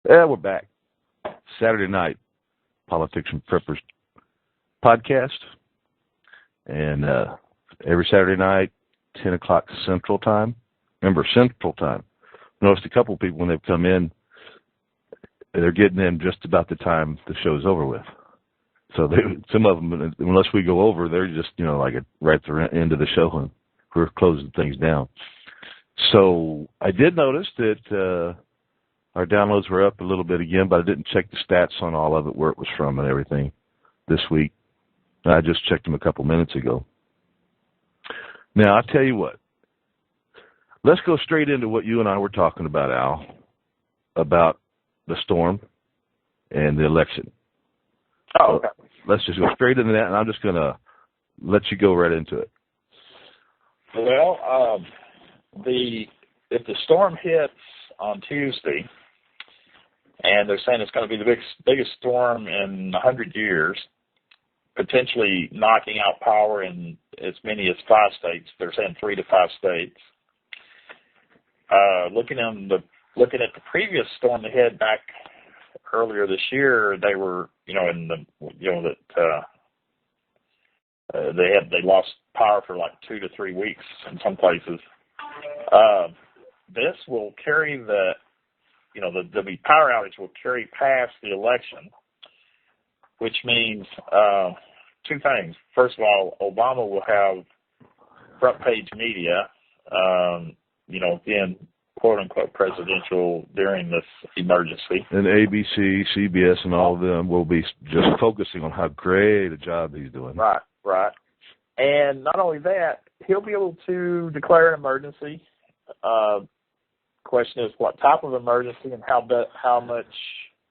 Yeah, we're back. Saturday night, Politics and Preppers podcast. And every Saturday night, 10 o'clock Central Time. Remember, Central Time. Noticed a couple of people when they've come in, they're getting in just about the time the show's over with. So some of them, unless we go over, they're just, like right at the end of the show and we're closing things down. So I did notice that our downloads were up a little bit again, but I didn't check the stats on all of it, where it was from and everything this week. I just checked them a couple minutes ago. Now, I'll tell you what. Let's go straight into what you and I were talking about, Al, about the storm and the election. Oh, okay. So let's just go straight into that, and I'm just going to let you go right into it. Well, if the storm hits on Tuesday, and they're saying it's going to be the biggest storm in 100 years, potentially knocking out power in as many as 5 states. They're saying 3 to 5 states. Looking at the previous storm they had back earlier this year, they were they lost power for like 2 to 3 weeks in some places. This will carry the power outage will carry past the election, which means 2 things. First of all, Obama will have front page media, again, quote unquote presidential during this emergency. And ABC, CBS, and all of them will be just focusing on how great a job he's doing. Right. And not only that, he'll be able to declare an emergency. Question is, what type of emergency and how much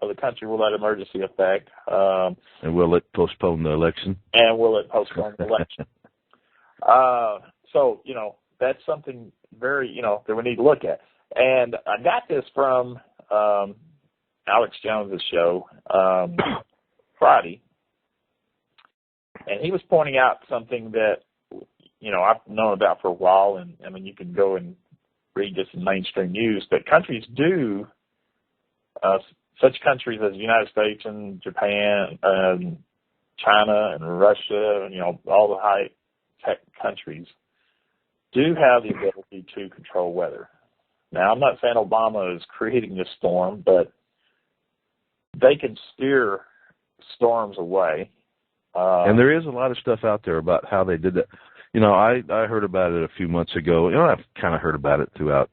of the country will that emergency affect? And will it postpone the election? And will it postpone the election? So, that's something very, that we need to look at. And I got this from Alex Jones' show Friday, and he was pointing out something that, I've known about for a while, and, I mean, you can go and read this in mainstream news, but countries do, such countries as the United States and Japan and China and Russia and, all the high-tech countries do have the ability to control weather. Now, I'm not saying Obama is creating this storm, but they can steer storms away. And there is a lot of stuff out there about how they did that. I heard about it a few months ago. I've kind of heard about it throughout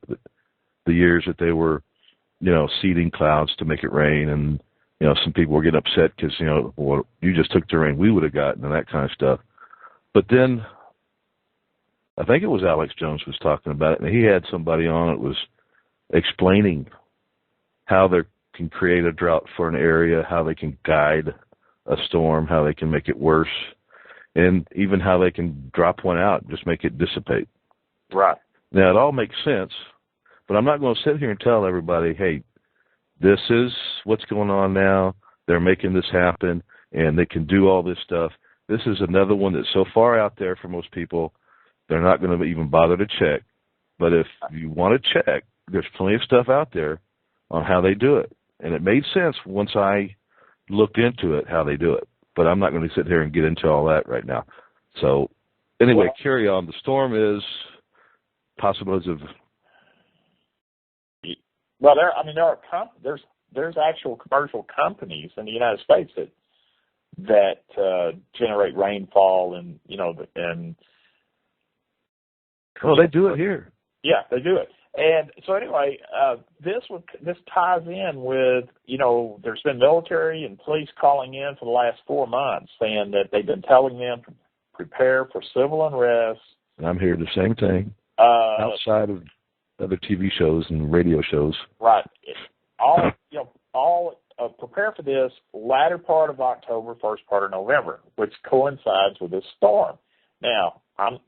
the years that they were, seeding clouds to make it rain. And, some people were getting upset because, well, you just took the rain we would have gotten and that kind of stuff. But then I think it was Alex Jones was talking about it, and he had somebody on that was explaining how they can create a drought for an area, how they can guide a storm, how they can make it worse, and even how they can drop one out and just make it dissipate. Right. Now, it all makes sense, but I'm not going to sit here and tell everybody, hey, this is what's going on now. They're making this happen, and they can do all this stuff. This is another one that's so far out there for most people, they're not going to even bother to check. But if you want to check, there's plenty of stuff out there on how they do it. And it made sense once I looked into it, how they do it. But I'm not going to sit here and get into all that right now. So anyway, carry on. The storm is possibilities of... Well, there's actual commercial companies in the United States that generate rainfall and, and... Oh, they do it here. Yeah, they do it. And so anyway, this ties in with, there's been military and police calling in for the last 4 months saying that they've been telling them to prepare for civil unrest. And I'm hearing the same thing outside of other TV shows and radio shows. Right. Prepare for this latter part of October, first part of November, which coincides with this storm. Now,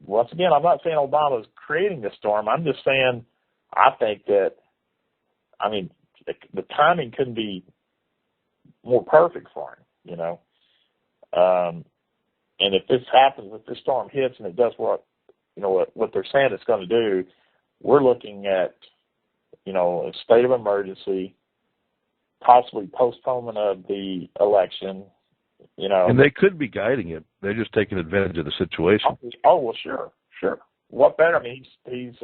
once again, I'm not saying Obama's creating this storm. I'm just saying I think that, the timing couldn't be more perfect for him, And if this happens, if this storm hits and it does what they're saying it's going to do, we're looking at, a state of emergency possibly postponement of the election. You know, and they could be guiding it. They're just taking advantage of the situation. Oh well, sure. What better? I mean, he's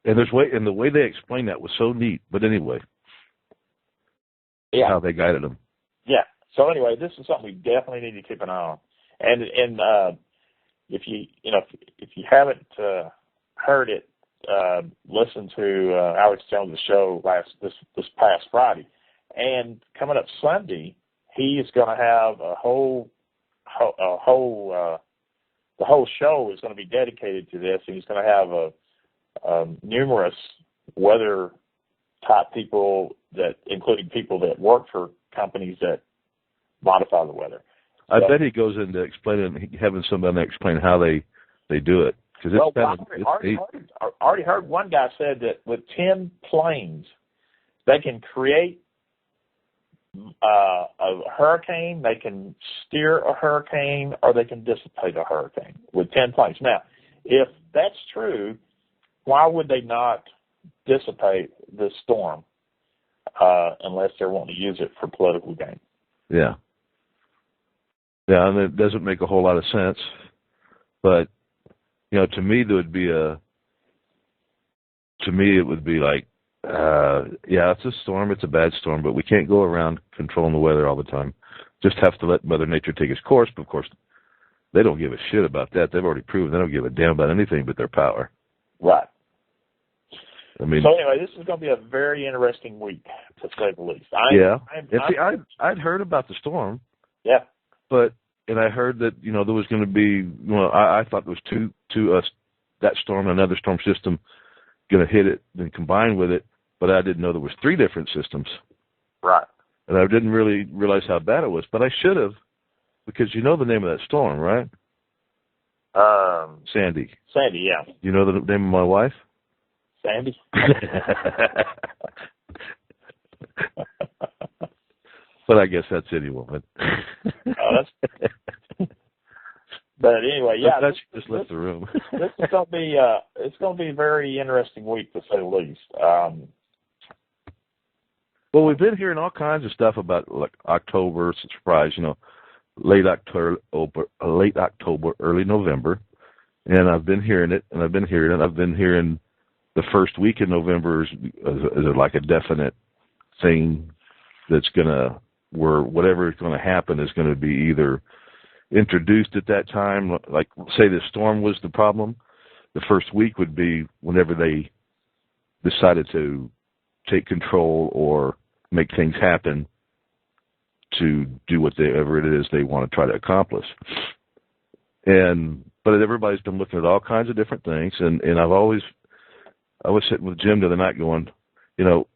And the way they explained that was so neat. But anyway, yeah, how they guided them. yeah. So anyway, this is something we definitely need to keep an eye on. And if you haven't heard it, listen to Alex Jones' show this past Friday, and coming up Sunday, he is going to have the whole show is going to be dedicated to this, and he's going to have numerous weather type people including people that work for companies that modify the weather. I bet he goes into explaining, having somebody explain how they do it. I already heard one guy said that with 10 planes, they can create a hurricane, they can steer a hurricane, or they can dissipate a hurricane with 10 planes. Now, if that's true, why would they not dissipate the storm unless they're wanting to use it for political gain? Yeah. Yeah, and it doesn't make a whole lot of sense. But, to me, it would be like, yeah, it's a storm, it's a bad storm, but we can't go around controlling the weather all the time. Just have to let Mother Nature take its course. But, of course, they don't give a shit about that. They've already proven they don't give a damn about anything but their power. Right. I mean, so anyway, this is going to be a very interesting week, to say the least. I'd heard about the storm. Yeah. And I heard that, there was going to be, I thought there was two that storm and another storm system going to hit it and combine with it, but I didn't know there was 3 different systems. Right. And I didn't really realize how bad it was, but I should have, because you know the name of that storm, right? Sandy. Sandy, yeah. You know the name of my wife? Sandy. But I guess that's any woman. But anyway, yeah. That just left the room. This is going to be it's going to be a very interesting week, to say the least. Well, we've been hearing all kinds of stuff about like October, surprise, late October, early November, and I've been hearing it, and I've been hearing the first week in November is like a definite thing that's where whatever is going to happen is going to be either introduced at that time. Like, say the storm was the problem, the first week would be whenever they decided to take control or make things happen to do whatever it is they want to try to accomplish. But everybody's been looking at all kinds of different things, and I was sitting with Jim the other night going,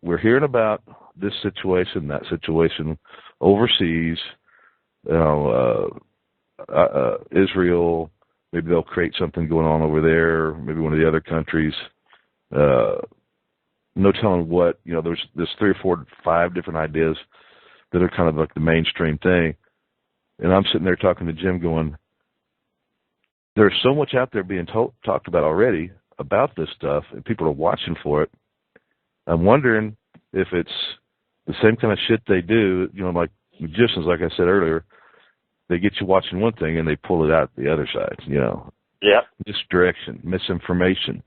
we're hearing about this situation, that situation overseas, Israel, maybe they'll create something going on over there, maybe one of the other countries, no telling what, there's 3 or 4 or 5 different ideas that are kind of like the mainstream thing. And I'm sitting there talking to Jim going, there's so much out there being talked about already about this stuff, and people are watching for it. I'm wondering if it's the same kind of shit they do, like magicians, like I said earlier, they get you watching one thing and they pull it out the other side, Yeah. Misdirection, misinformation.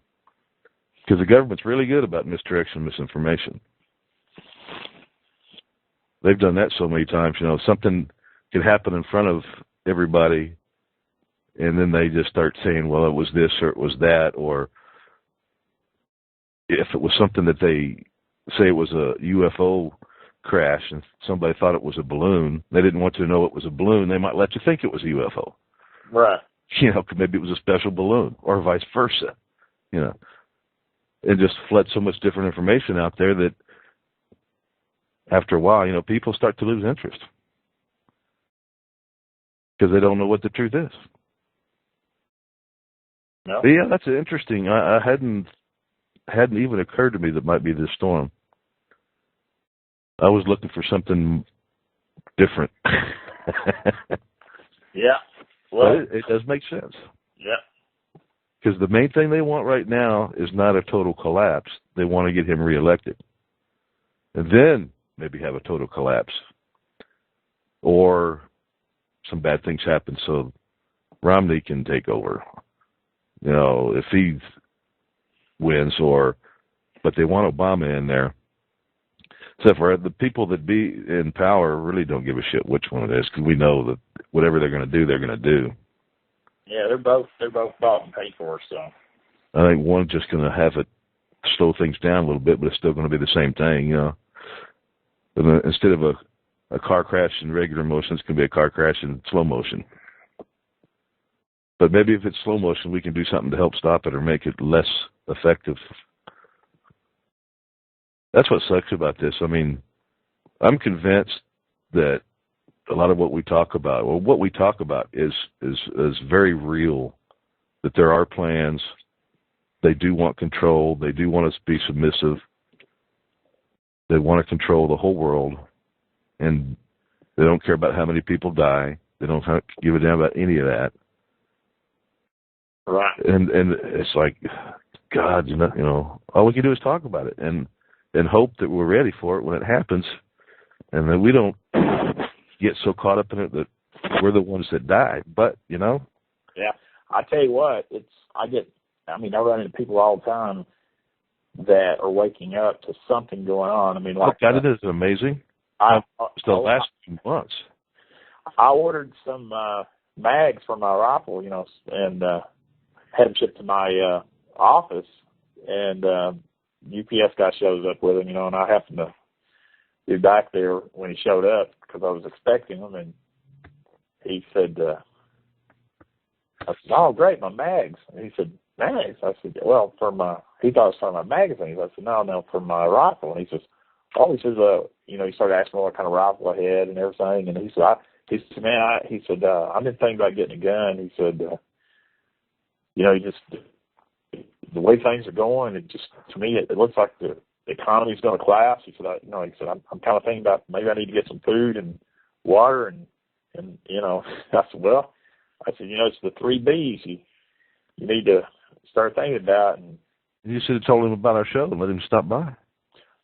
Because the government's really good about misdirection, misinformation. They've done that so many times, something could happen in front of everybody, and then they just start saying, well, it was this or it was that, or if it was something that they say it was a UFO crash and somebody thought it was a balloon, they didn't want you to know it was a balloon, they might let you think it was a UFO. Right. Maybe it was a special balloon, or vice versa, It just fled so much different information out there that after a while, people start to lose interest because they don't know what the truth is. No. But yeah, that's interesting. I hadn't even occurred to me that might be this storm. I was looking for something different. Yeah. Well, but it does make sense. Yeah. Because the main thing they want right now is not a total collapse. They want to get him reelected. And then maybe have a total collapse, or some bad things happen so Romney can take over. You know, if he wins, but they want Obama in there. Except for the people that be in power really don't give a shit which one it is, because we know that whatever they're going to do, they're going to do. Yeah, they're both bought and paid for. So I think one's just going to have it slow things down a little bit, but it's still going to be the same thing, you know. But instead of a car crash in regular motion, it's going to be a car crash in slow motion. But maybe if it's slow motion, we can do something to help stop it or make it less effective. That's what sucks about this. I mean, I'm convinced that a lot of what we talk about, is very real, that there are plans. They do want control. They do want us to be submissive. They want to control the whole world. And they don't care about how many people die. They don't give a damn about any of that. Right. And it's like, God, you know, all we can do is talk about it and hope that we're ready for it when it happens, and that we don't get so caught up in it that we're the ones that die. But, you know? Yeah. I tell you what, I run into people all the time that are waking up to something going on. I mean, like, God, it is amazing. It's the last few months. I ordered some mags for my rifle, you know, and had them shipped to my office, and UPS guy shows up with them, you know, and I happened to be back there when he showed up because I was expecting him, and he said, I said, "Oh, great, my mags." And he said, "Mags?" I said, "Well, he thought I was talking about magazines." I said, No, for my rifle." And he says, you know, he started asking me what kind of rifle I had and everything, and he said, "I've been thinking about getting a gun." He said, you know, the way things are going, to me, it looks like the economy's going to collapse. He said, I'm kind of thinking about maybe I need to get some food and water, and you know, I said, you know, it's the 3 B's you need to start thinking about. And you should have told him about our show and let him stop by.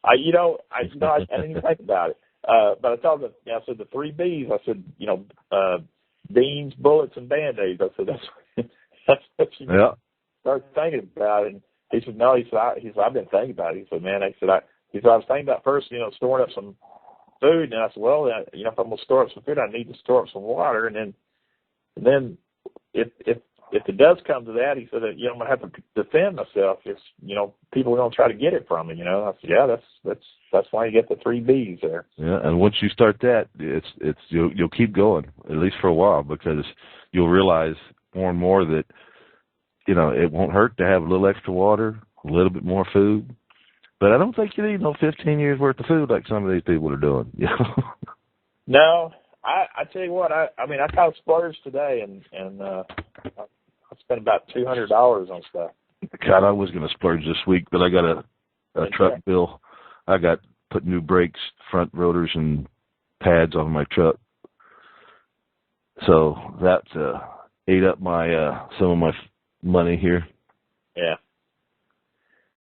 I didn't even think about it. But I told him, I said, the 3 B's. I said, you know, beans, bullets, and Band-Aids. I said, that's what you start thinking about it. And he said, no, he said, I've been thinking about it. He said, man, I was thinking about first, you know, storing up some food. And I said, well, you know, if I'm going to store up some food, I need to store up some water. And then if it does come to that, he said that, you know, I'm going to have to defend myself if, you know, people are going to try to get it from me, you know. I said, yeah, that's why you get the 3 B's there. Yeah, and once you start that, you'll keep going, at least for a while, because you'll realize more and more that, you know, it won't hurt to have a little extra water, a little bit more food. But I don't think you need 15 years worth of food like some of these people are doing. You know? No, I tell you what, I mean, I kind of splurged today, and I spent about $200 on stuff. God, I was going to splurge this week, but I got a truck bill. I got put new brakes, front rotors, and pads on my truck. So that ate up my some of my money here. Yeah.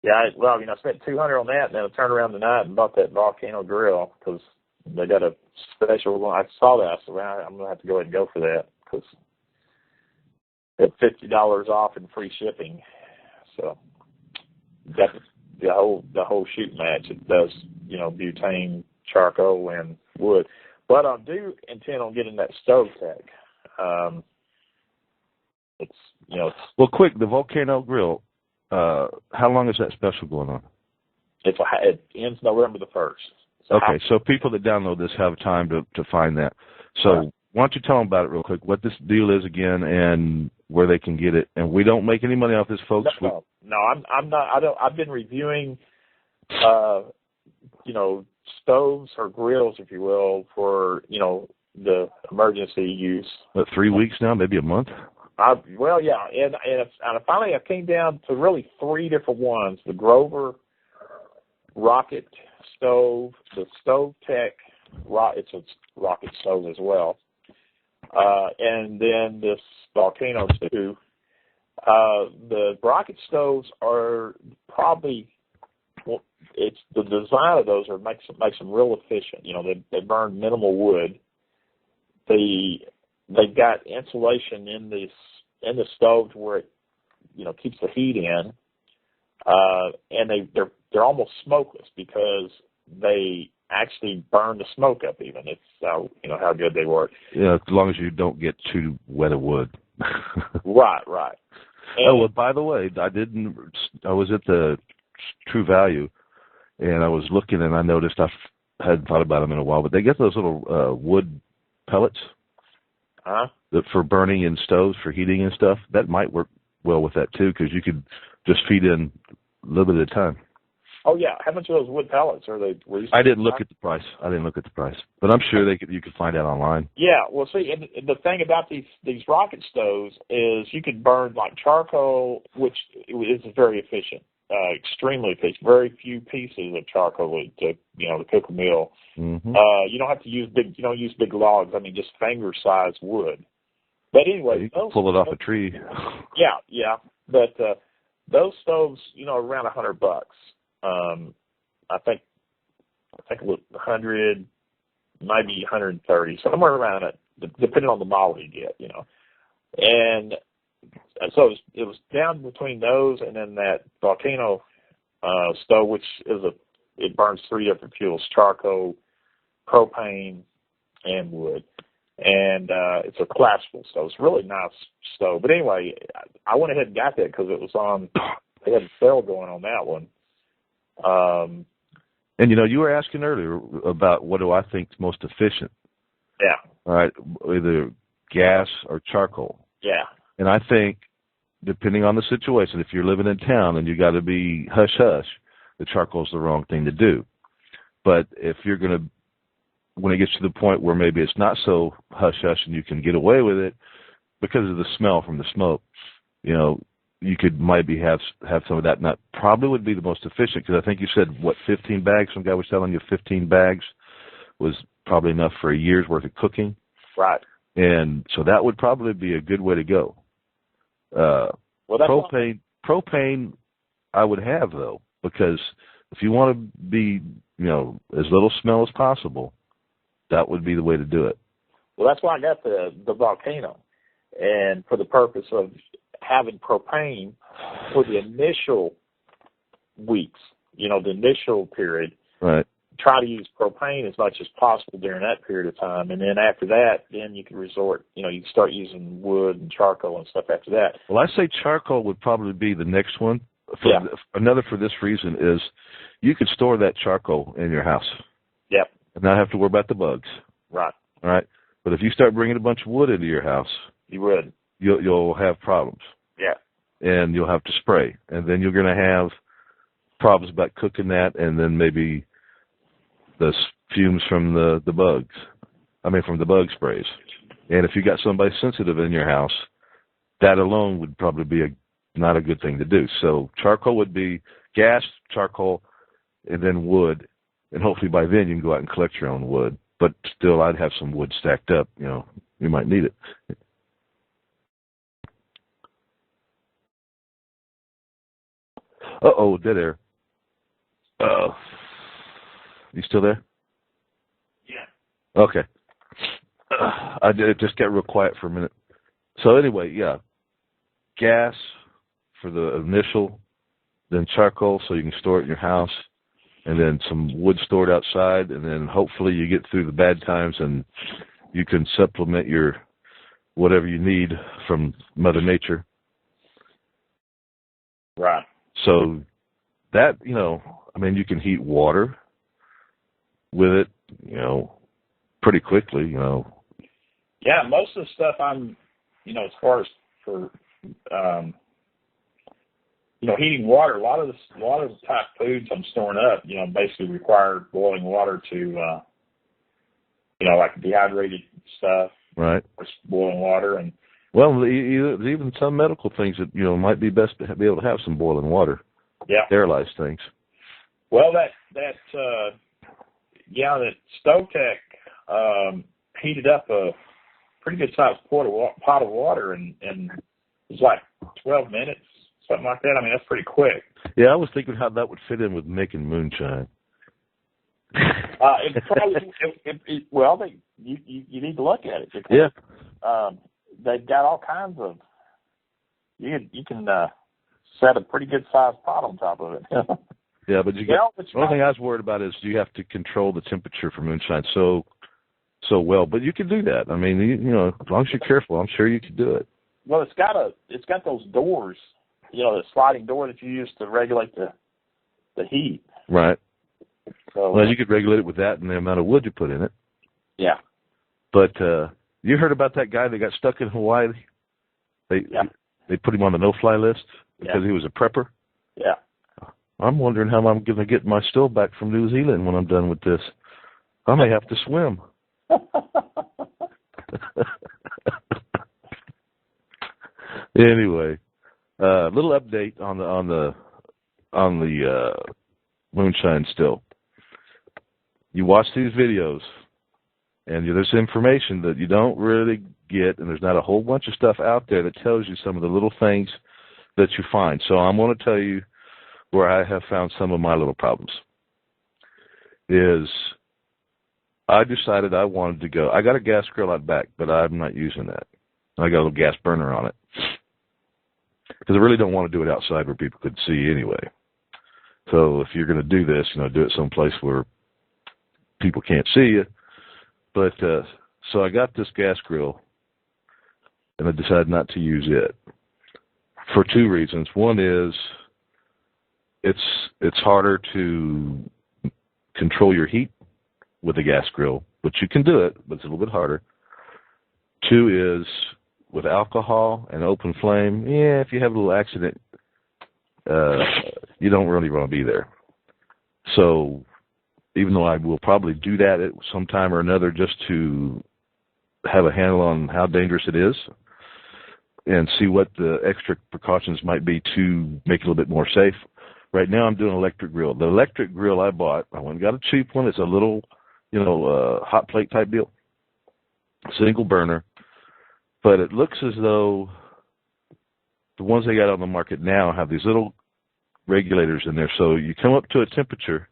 Yeah, I spent $200 on that, and then I turned around tonight and bought that Volcano grill because they got a special one. I saw that. I said, well, I'm going to have to go ahead and go for that because it's $50 off and free shipping. So got the whole shoot match. It does, you know, butane, charcoal, and wood. But I do intend on getting that stove tech. It's, you know. Well, quick, the Volcano grill. How long is that special going on? It ends November the 1st. Okay, so people that download this have time to find that. So why don't you tell them about it real quick, what this deal is again and where they can get it. And we don't make any money off this, folks. No, I'm not. I've been reviewing, you know, stoves or grills, if you will, for, you know, the emergency use. What, 3 weeks now, maybe a month? Well, yeah, and finally I came down to really 3 different ones: the Grover Rocket stove, the Stove Tech, it's a rocket stove as well, and then this Volcano 2. The rocket stoves are probably it's the design of those makes them real efficient. You know, they burn minimal wood. They've got insulation in the stove to where it, you know, keeps the heat in, and they're almost smokeless because they actually burn the smoke up. Even it's you know how good they work. Yeah, as long as you don't get too wet of wood. Right. And, well, by the way, I was at the True Value, and I was looking, and I noticed I hadn't thought about them in a while, but they get those little wood pellets that for burning in stoves for heating and stuff. That might work well with that too, because you could just feed in a little bit at a time. Oh yeah, how much of those wood pellets are they? I didn't look at the price. But I'm sure you could find out online. Yeah, well, see, and the thing about these rocket stoves is you could burn like charcoal, which is very efficient, extremely efficient. Very few pieces of charcoal to cook a meal. Mm-hmm. You don't have to use big logs. I mean, just finger-sized wood. But anyway, you can pull it off a tree. Yeah. But those stoves, are around $100. I think 100, maybe 130, somewhere around it, depending on the model you get, And so it was down between those and then that Volcano stove, which it burns 3 different fuels: charcoal, propane, and wood. And it's a collapsible stove. It's a really nice stove. But anyway, I went ahead and got that because it was they had a sale going on that one. And you were asking earlier about what do I think is most efficient. Yeah. All right, either gas or charcoal. Yeah. And I think, depending on the situation, if you're living in town and you got to be hush-hush, the charcoal's the wrong thing to do. But if you're going to, when it gets to the point where maybe it's not so hush-hush and you can get away with it because of the smell from the smoke, you could maybe have some of that. And that probably would be the most efficient, because I think you said, 15 bags? Some guy was telling you 15 bags was probably enough for a year's worth of cooking. Right. And so that would probably be a good way to go. Propane I would have, though, because if you want to be, as little smell as possible, that would be the way to do it. Well, that's why I got the Volcano, and for the purpose of having propane for the initial weeks, the initial period. Right. Try to use propane as much as possible during that period of time, and then after that, then you can resort. You can start using wood and charcoal and stuff after that. Well, I say charcoal would probably be the next one. Another for this reason is you could store that charcoal in your house. Yep. And not have to worry about the bugs. Right. All right. But if you start bringing a bunch of wood into your house, you would. You'll have problems. Yeah. And you'll have to spray, and then you're going to have problems about cooking that, and then maybe the fumes from the bugs. From the bug sprays. And if you got somebody sensitive in your house, that alone would probably be not a good thing to do. So charcoal would be gas, charcoal, and then wood. And hopefully by then you can go out and collect your own wood. But still, I'd have some wood stacked up. You might need it. Uh-oh, dead air. You still there? Yeah. Okay. It just got real quiet for a minute. So anyway, yeah. Gas for the initial, then charcoal so you can store it in your house, and then some wood stored outside, and then hopefully you get through the bad times and you can supplement your whatever you need from Mother Nature. Right. So that, you can heat water with it, pretty quickly, Yeah, most of the stuff as far as for, heating water, a lot of the type foods I'm storing up, basically require boiling water to, like dehydrated stuff. Right. Or boiling water and. Well, even some medical things that, might be best to be able to have some boiling water. Yeah. Sterilize things. Well, that StoveTech heated up a pretty good sized pot of water, and it was like 12 minutes, something like that. That's pretty quick. Yeah, I was thinking how that would fit in with making moonshine. It probably, you need to look at it because they've got all kinds of. You can set a pretty good sized pot on top of it. Yeah, but the only thing I was worried about is you have to control the temperature for moonshine so well. But you can do that. I mean, you know, as long as you're careful, I'm sure you can do it. Well, it's got those doors, you know, the sliding door that you use to regulate the heat. Right. So, well, you could regulate it with that and the amount of wood you put in it. Yeah. But you heard about that guy that got stuck in Hawaii? They put him on the no-fly list because he was a prepper? Yeah. I'm wondering how I'm going to get my stove back from New Zealand when I'm done with this. I may have to swim. Anyway, little update on the moonshine still. You watch these videos, and there's information that you don't really get, and there's not a whole bunch of stuff out there that tells you some of the little things that you find. So I'm going to tell you where I have found some of my little problems. I decided I wanted to go. I got a gas grill out back, but I'm not using that. I got a little gas burner on it because I really don't want to do it outside where people could see anyway. So if you're going to do this, do it someplace where people can't see you. But so I got this gas grill, and I decided not to use it for two reasons. One is it's harder to control your heat with a gas grill, but you can do it, but it's a little bit harder. Two is with alcohol and open flame, if you have a little accident, you don't really want to be there. So even though I will probably do that at some time or another just to have a handle on how dangerous it is and see what the extra precautions might be to make it a little bit more safe. Right now I'm doing an electric grill. The electric grill I bought, I went and got a cheap one. It's a little, hot plate type deal, single burner. But it looks as though the ones they got on the market now have these little regulators in there. So you come up to a temperature,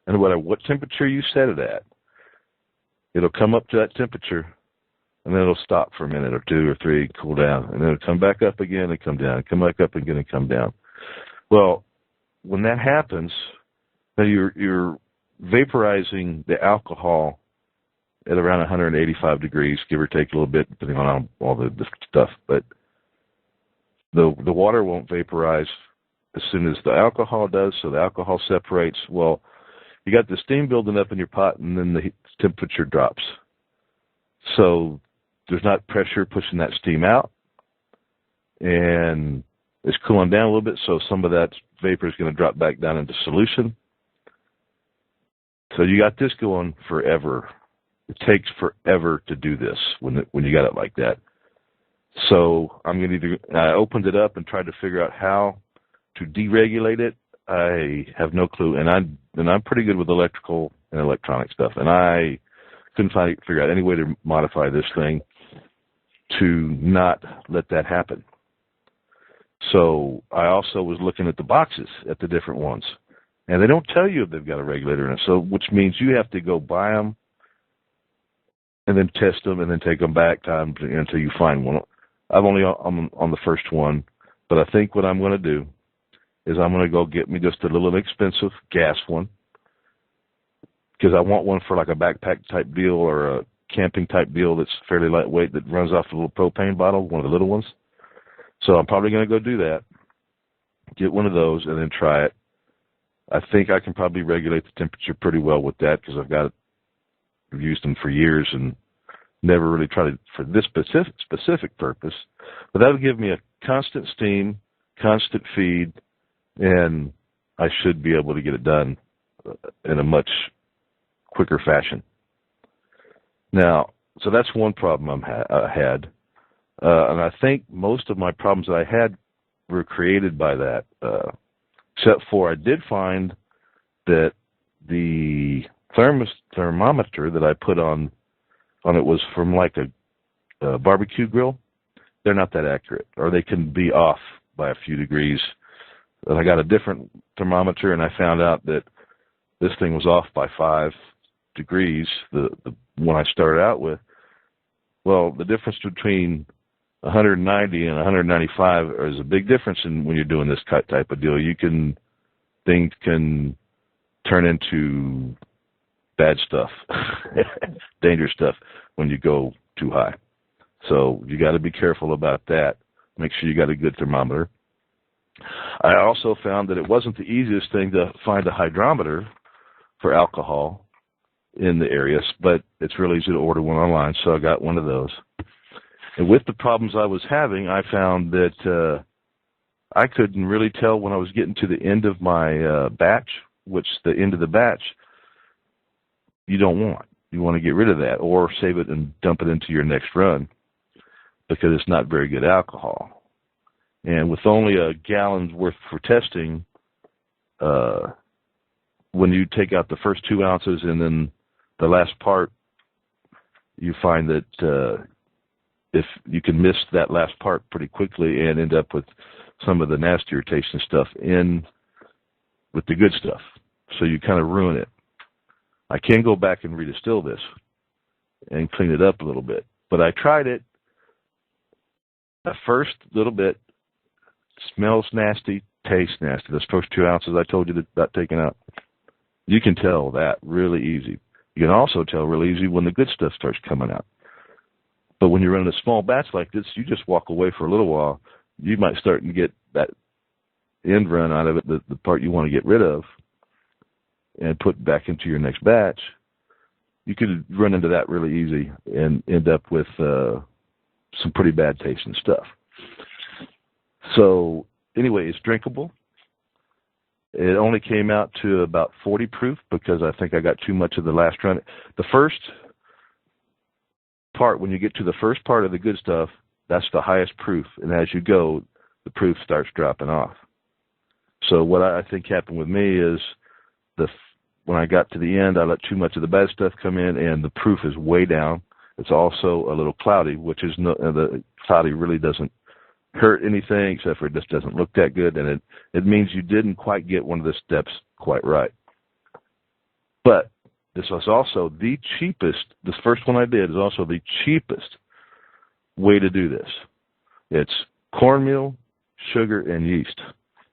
and no matter what temperature you set it at, it'll come up to that temperature, and then it'll stop for a minute or two or three, cool down, and then it'll come back up again and come down, come back up again and come down. Well, when that happens, then you're vaporizing the alcohol at around 185 degrees, give or take a little bit, depending on all the stuff. But the water won't vaporize as soon as the alcohol does, so the alcohol separates. Well, you got the steam building up in your pot, and then the temperature drops. So there's not pressure pushing that steam out, and it's cooling down a little bit, so some of that vapor is going to drop back down into solution. So you got this going forever. It takes forever to do this when you got it like that. So I opened it up and tried to figure out how to deregulate it. I have no clue, and I'm pretty good with electrical and electronic stuff, and I couldn't figure out any way to modify this thing to not let that happen. So I also was looking at the boxes at the different ones, and they don't tell you if they've got a regulator in it. So which means you have to go buy them and then test them and then take them back until you find one. I'm only on the first one, but I think what I'm going to do is I'm going to go get me just a little inexpensive gas one because I want one for like a backpack type deal or a camping type deal that's fairly lightweight that runs off a little propane bottle, one of the little ones. So I'm probably going to go do that, get one of those, and then try it. I think I can probably regulate the temperature pretty well with that because I've used them for years and never really tried it for this specific purpose. But that'll give me a constant steam, constant feed, and I should be able to get it done in a much quicker fashion. Now, so that's one problem I had. And I think most of my problems that I had were created by that, except for I did find that the thermometer that I put on it was from like a barbecue grill. They're not that accurate, or they can be off by a few degrees And I got a different thermometer, and I found out that this thing was off by 5 degrees, the one I started out with. Well, the difference between 190 and 195 is a big difference in when you're doing this type of deal. Things can turn into bad stuff, dangerous stuff when you go too high. So you got to be careful about that. Make sure you got a good thermometer. I also found that it wasn't the easiest thing to find a hydrometer for alcohol in the areas, but it's really easy to order one online, so I got one of those. And with the problems I was having, I found that I couldn't really tell when I was getting to the end of my batch, which the end of the batch you don't want. You want to get rid of that or save it and dump it into your next run because it's not very good alcohol. And with only a gallon's worth for testing, when you take out the first 2 ounces and then the last part, you find that if you can miss that last part pretty quickly and end up with some of the nastier tasting stuff in with the good stuff. So you kind of ruin it. I can go back and redistill this and clean it up a little bit. But I tried it. The first little bit smells nasty, tastes nasty. Those first 2 ounces I told you about taking out. You can tell that really easy. You can also tell really easy when the good stuff starts coming out. But when you're running a small batch like this, you just walk away for a little while. You might start to get that end run out of it, the part you want to get rid of, and put back into your next batch. You could run into that really easy and end up with some pretty bad tasting stuff. So anyway, it's drinkable. It only came out to about 40 proof because I think I got too much of the last run. The first part, when you get to the first part of the good stuff, that's the highest proof. And as you go, the proof starts dropping off. So what I think happened with me is when I got to the end, I let too much of the bad stuff come in, and the proof is way down. It's also a little cloudy, which is the cloudy really doesn't hurt anything except for it just doesn't look that good, and it means you didn't quite get one of the steps quite right. But this was also the cheapest. This first one I did is also the cheapest way to do this. It's cornmeal, sugar, and yeast.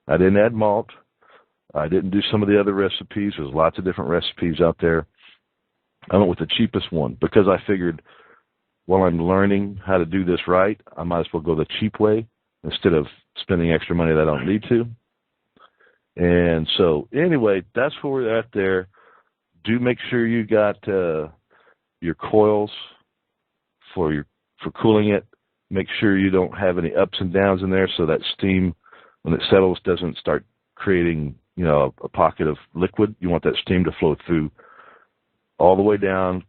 I didn't add malt. I didn't do some of the other recipes. There's lots of different recipes out there. I went with the cheapest one because I figured while I'm learning how to do this right, I might as well go the cheap way instead of spending extra money that I don't need to. And so anyway, that's where we're at there. Do make sure you got your coils for cooling it. Make sure you don't have any ups and downs in there so that steam, when it settles, doesn't start creating, a pocket of liquid. You want that steam to flow through all the way down,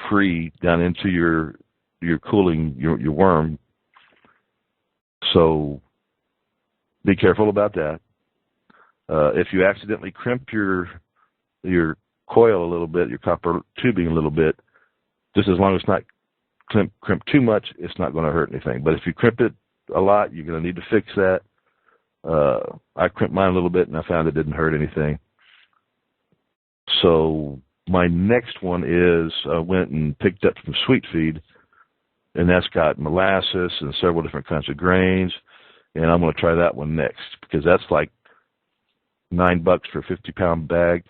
free, down into your cooling, your worm. So be careful about that. If you accidentally crimp your coil a little bit, your copper tubing a little bit, just as long as it's not crimp too much, it's not going to hurt anything. But if you crimp it a lot, you're going to need to fix that. I crimped mine a little bit, and I found it didn't hurt anything. So my next one is I went and picked up some Sweet Feed, and that's got molasses and several different kinds of grains, and I'm going to try that one next because that's like $9 for a 50-pound bag.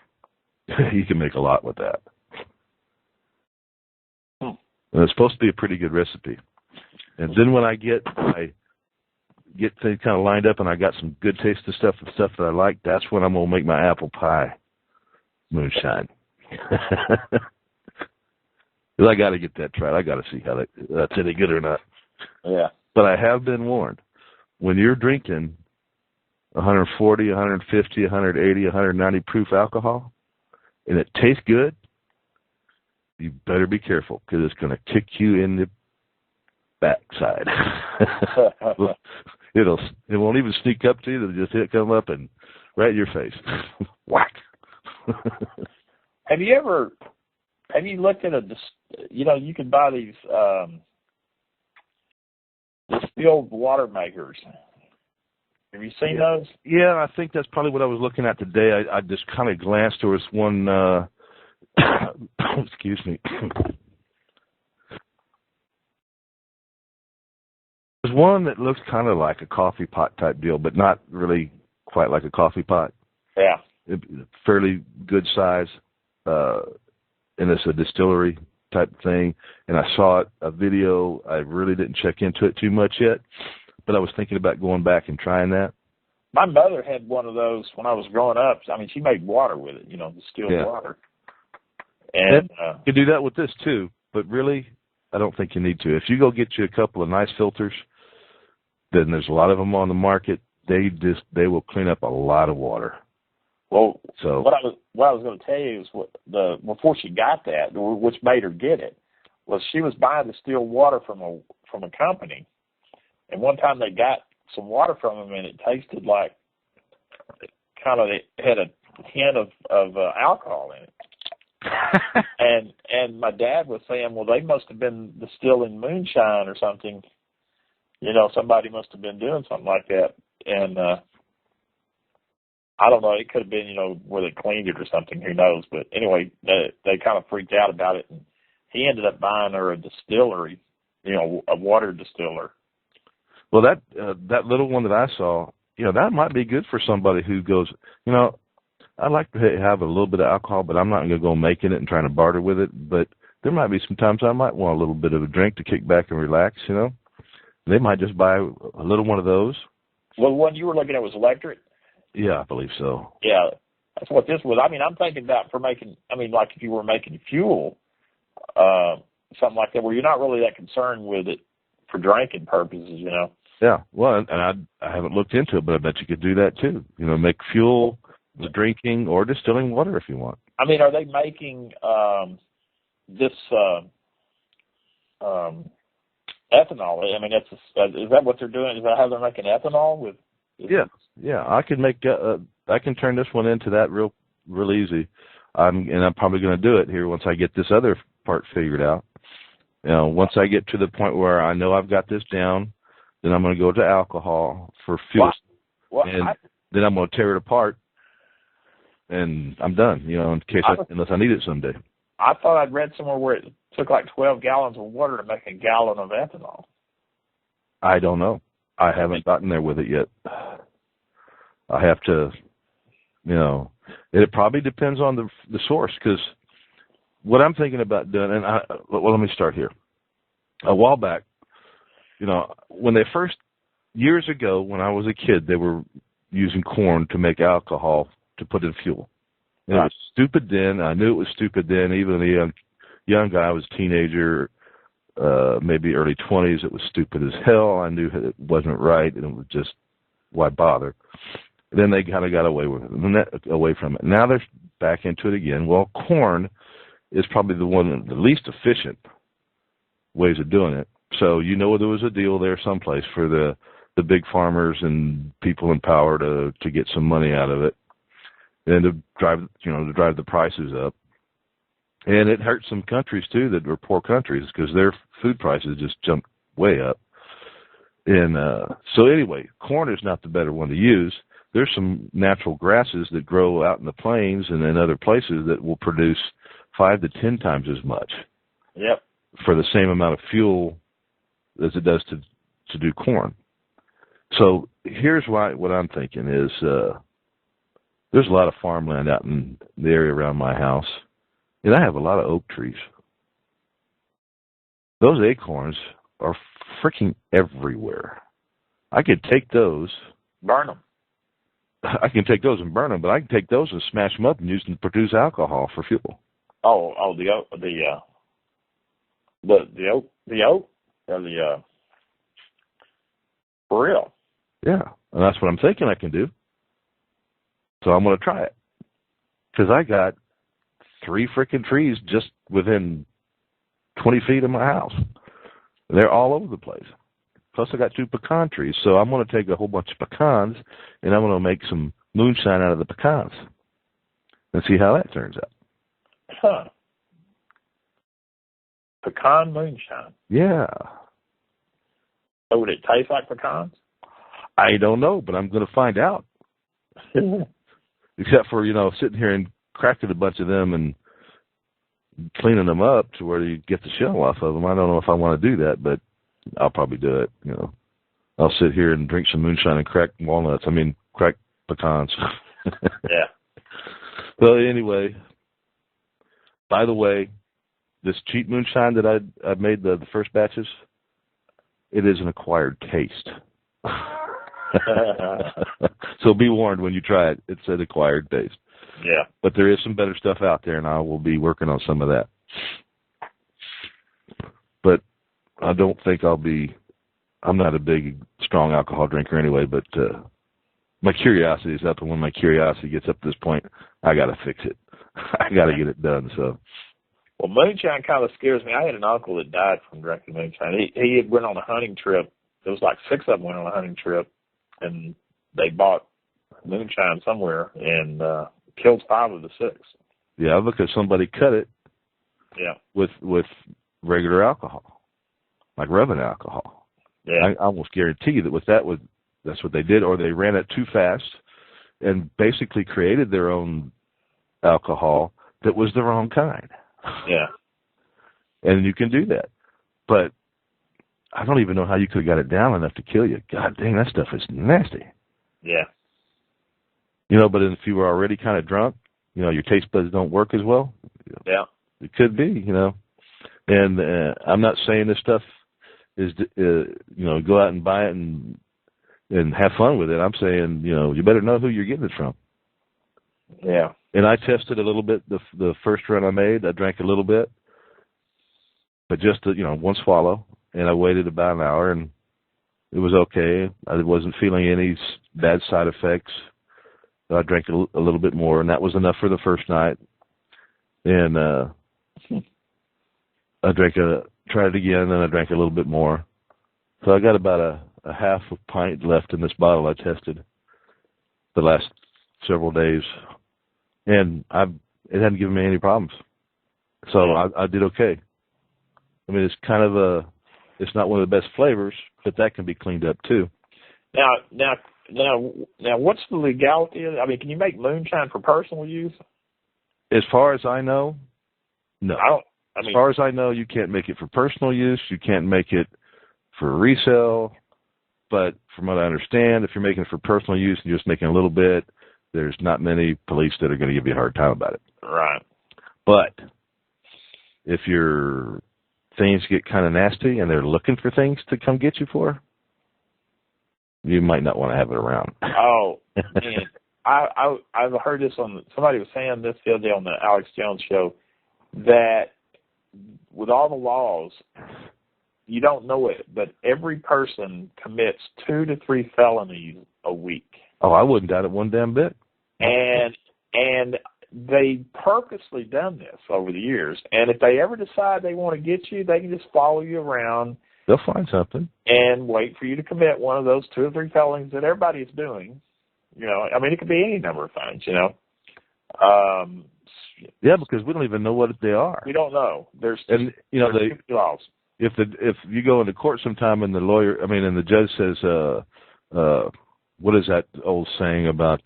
You can make a lot with that. And it's supposed to be a pretty good recipe. And then when I get things kind of lined up and I got some good tasting stuff and stuff that I like, that's when I'm going to make my apple pie moonshine. Because I got to get that tried. I got to see how that's any good or not. Yeah. But I have been warned. When you're drinking 140, 150, 180, 190 proof alcohol, and it tastes good, you better be careful because it's going to kick you in the backside. It won't even sneak up to you. It'll just come up and right in your face. Whack. Have you looked at you can buy these distilled water makers. Have you seen those? Yeah, I think that's probably what I was looking at today. I just kind of glanced. There was one, excuse me. There's one that looks kind of like a coffee pot type deal, but not really quite like a coffee pot. Yeah. Fairly good size, and it's a distillery type thing. And I saw a video. I really didn't check into it too much yet, but I was thinking about going back and trying that. My mother had one of those when I was growing up. I mean, she made water with it, distilled water. And you can do that with this too, but really, I don't think you need to. If you go get you a couple of nice filters, then there's a lot of them on the market. They will clean up a lot of water. Well, so what I was going to tell you is before she got that, which made her get it, was she was buying distilled water from a company, and one time they got some water from them, and it tasted like it had a hint of alcohol in it. and my dad was saying, well, they must have been distilling moonshine or something. Somebody must have been doing something like that, and I don't know. It could have been, where they cleaned it or something. Who knows? But anyway, they kind of freaked out about it, and he ended up buying her a distillery, a water distiller. Well, that little one that I saw, that might be good for somebody who goes, I'd like to have a little bit of alcohol, but I'm not going to go making it and trying to barter with it. But there might be some times I might want a little bit of a drink to kick back and relax, They might just buy a little one of those. Well, the one you were looking at was electric? Yeah, I believe so. Yeah, that's what this was. I mean, I'm thinking about like if you were making fuel, something like that, where you're not really that concerned with it for drinking purposes, Yeah, well, and I haven't looked into it, but I bet you could do that too. Make fuel, drinking, or distilling water if you want. I mean, are they making this ethanol? I mean, is that what they're doing? Is that how they're making ethanol with? Yeah. I can I can turn this one into that real easy. I'm probably going to do it here once I get this other part figured out. Once I get to the point where I know I've got this down, then I'm going to go to alcohol for fuel, then I'm going to tear it apart, and I'm done. Unless I need it someday. I thought I'd read somewhere where it took like 12 gallons of water to make a gallon of ethanol. I don't know. I haven't gotten there with it yet. I have to, it probably depends on the source, because what I'm thinking about doing, let me start here. A while back, when they first, years ago when I was a kid, they were using corn to make alcohol to put in fuel. And it was stupid then. I knew it was stupid then. Even the young guy, I was a teenager, maybe early 20s, it was stupid as hell. I knew it wasn't right, and it was just, why bother? Then they kind of got away from it. Now they're back into it again. Well, corn is probably the least efficient ways of doing it. So there was a deal there someplace for the big farmers and people in power to get some money out of it, and to drive the prices up. And it hurt some countries too that were poor countries, because their food prices just jumped way up. And so anyway, corn is not the better one to use. There's some natural grasses that grow out in the plains and in other places that will produce 5 to 10 times as much. Yep. For the same amount of fuel as it does to do corn. So here's what I'm thinking is there's a lot of farmland out in the area around my house, and I have a lot of oak trees. Those acorns are freaking everywhere. I could take those. Burn them. I can take those and burn them, but I can take those and smash them up and use them to produce alcohol for fuel. The oak, for real. Yeah, and that's what I'm thinking I can do. So I'm going to try it, because I got 3 freaking trees just within 20 feet of my house. They're all over the place. Plus, I got 2 pecan trees, so I'm going to take a whole bunch of pecans, and I'm going to make some moonshine out of the pecans and see how that turns out. Huh. Pecan moonshine. Yeah. So would it taste like pecans? I don't know, but I'm going to find out. Except for, sitting here and cracking a bunch of them and cleaning them up to where you get the shell off of them. I don't know if I want to do that, but I'll probably do it. I'll sit here and drink some moonshine and crack pecans. Yeah. Well, anyway, by the way, this cheap moonshine that I made the first batches, it is an acquired taste. So be warned when you try it. It's an acquired taste. Yeah. But there is some better stuff out there, and I will be working on some of that. But I don't think I'm not a big, strong alcohol drinker anyway, but my curiosity is up, and when my curiosity gets up to this point, I got to fix it. I got to get it done, so. Well, moonshine kind of scares me. I had an uncle that died from drinking moonshine. He had went on a hunting trip. There was like 6 of them went on a hunting trip, and they bought moonshine somewhere and killed 5 of the 6. Yeah, because somebody cut it. Yeah. With regular alcohol, like rubbing alcohol. Yeah. I almost guarantee you that that's what they did, or they ran it too fast and basically created their own alcohol that was the wrong kind. Yeah. And you can do that. But I don't even know how you could have got it down enough to kill you. God dang, that stuff is nasty. Yeah. But if you were already kind of drunk, your taste buds don't work as well. Yeah. It could be, And I'm not saying this stuff is, go out and buy it and have fun with it. I'm saying, you better know who you're getting it from. Yeah. And I tested a little bit the first run I made. I drank a little bit, but just one swallow, and I waited about an hour, and it was okay. I wasn't feeling any bad side effects. I drank a little bit more, and that was enough for the first night. And I tried it again, and I drank a little bit more. So I got about a half a pint left in this bottle I tested the last several days. And it hadn't given me any problems. So I did okay. I mean, it's kind of it's not one of the best flavors, but that can be cleaned up too. Now, what's the legality of it? I mean, can you make moonshine for personal use? As far as I know, no. As far as I know, you can't make it for personal use. You can't make it for resale. But from what I understand, if you're making it for personal use and you're just making a little bit, there's not many police that are going to give you a hard time about it. Right. But if your things get kind of nasty and they're looking for things to come get you for, you might not want to have it around. Oh, man. I've heard this somebody was saying this the other day on the Alex Jones show, that with all the laws, you don't know it, but every person commits 2 to 3 felonies a week. Oh, I wouldn't doubt it one damn bit. And they purposely done this over the years. And if they ever decide they want to get you, they can just follow you around. They'll find something. And wait for you to commit one of those 2 or 3 felonies that everybody is doing. I mean, it could be any number of things, Yeah, because we don't even know what they are. We don't know. There's laws. If you go into court sometime and the judge says, what is that old saying about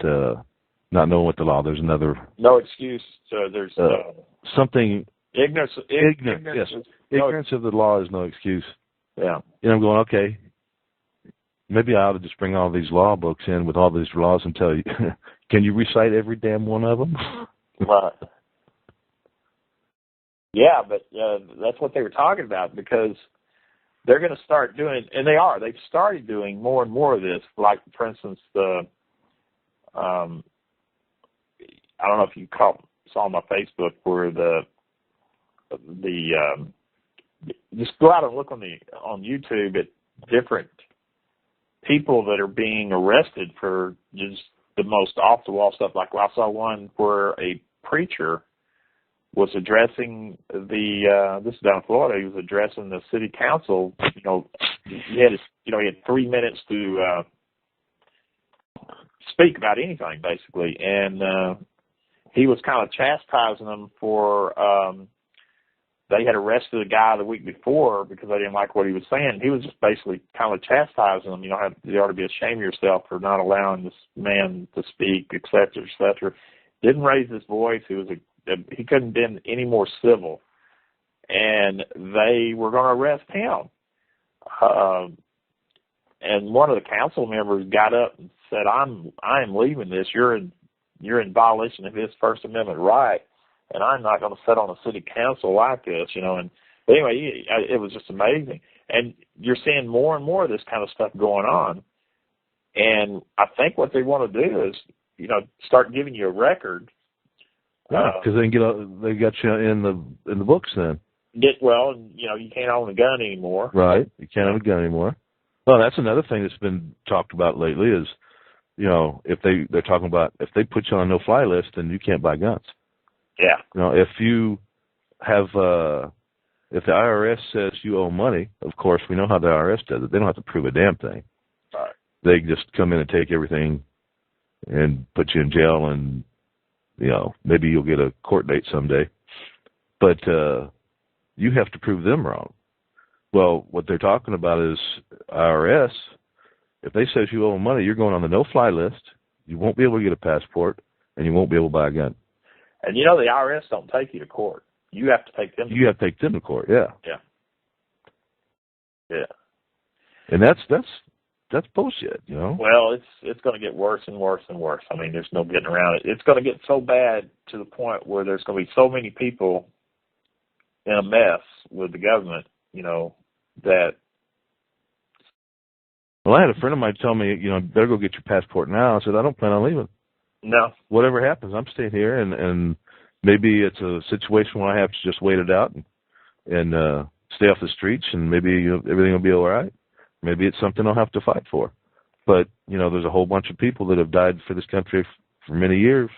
not knowing what the law? There's another. No excuse. There's something. Ignorance. Yes. Ignorance of the law is no excuse. Yeah. I'm going, okay, maybe I ought to just bring all these law books in with all these laws and tell you, can you recite every damn one of them? Right. Yeah, but that's what they were talking about, because they're going to start doing, and they've started doing more and more of this. Like, for instance, I don't know if you saw on my Facebook where just go out and look on YouTube at different people that are being arrested for just the most off the wall stuff. Like, I saw one where a preacher was addressing this is down in Florida. He was addressing the city council. He had 3 minutes to speak about anything, basically, and he was kind of chastising them for they had arrested a guy the week before because they didn't like what he was saying. He was just basically kind of chastising them. You know, you ought to be ashamed of yourself for not allowing this man to speak, et cetera, et cetera. Didn't raise his voice. He couldn't have been any more civil. And they were going to arrest him. And one of the council members got up and said, I am leaving this. You're in violation of his First Amendment right. And I'm not going to sit on a city council like this, you know. And but anyway, it was just amazing. And you're seeing more and more of this kind of stuff going on. And I think what they want to do is, you know, start giving you a record. Yeah, because they got you in the books then. You know, you can't own a gun anymore. Right, you can't own a gun anymore. Well, that's another thing that's been talked about lately is, you know, if they're talking about if they put you on a no-fly list, then you can't buy guns. Yeah. You know, if you have, if the IRS says you owe money, of course, we know how the IRS does it. They don't have to prove a damn thing. Right. They just come in and take everything and put you in jail, and, you know, maybe you'll get a court date someday. But you have to prove them wrong. Well, what they're talking about is IRS, if they say you owe money, you're going on the no-fly list, you won't be able to get a passport, and you won't be able to buy a gun. And, you know, the IRS don't take you to court. You have to take them to court. You have to take them to court, yeah. Yeah. Yeah. And that's bullshit, you know? Well, it's going to get worse and worse and worse. I mean, there's no getting around it. It's going to get so bad to the point where there's going to be so many people in a mess with the government, you know, that... Well, I had a friend of mine tell me, you know, better go get your passport now. I said, I don't plan on leaving. No. Whatever happens, I'm staying here, and maybe it's a situation where I have to just wait it out and stay off the streets, and maybe everything will be all right. Maybe it's something I'll have to fight for. But, you know, there's a whole bunch of people that have died for this country for many years,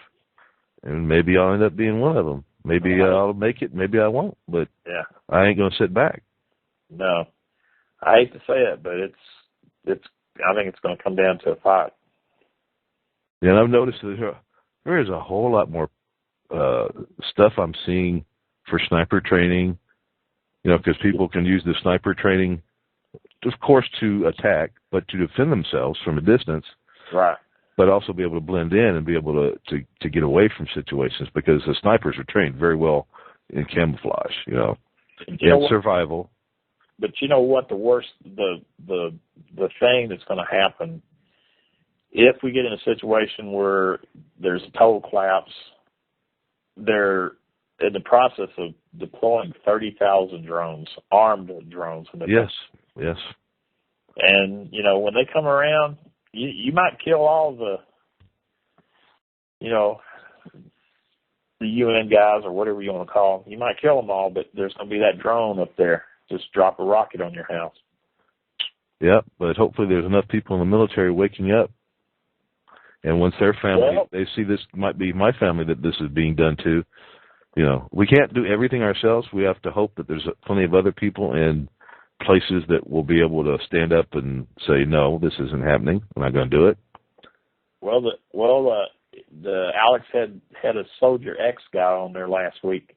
and maybe I'll end up being one of them. Maybe I'll make it, maybe I won't, but yeah, I ain't going to sit back. No. I hate to say it, but I think it's going to come down to a fight. Yeah, and I've noticed that there is a whole lot more stuff I'm seeing for sniper training, you know, because people can use the sniper training, of course, to attack, but to defend themselves from a distance. Right. But also be able to blend in and be able to get away from situations, because the snipers are trained very well in camouflage, you know, and survival. But you know what? The thing that's going to happen if we get in a situation where there's a total collapse, they're in the process of deploying 30,000 drones, armed drones. Yes, yes. And, you know, when they come around, you might kill all the, you know, the UN guys or whatever you want to call them. You might kill them all, but there's going to be that drone up there. Just drop a rocket on your house. Yeah, but hopefully there's enough people in the military waking up. And once their family, they see this might be my family that this is being done to, you know, we can't do everything ourselves. We have to hope that there's plenty of other people and places that will be able to stand up and say, no, this isn't happening. I'm not going to do it. Well, the Alex had a Soldier X guy on there last week,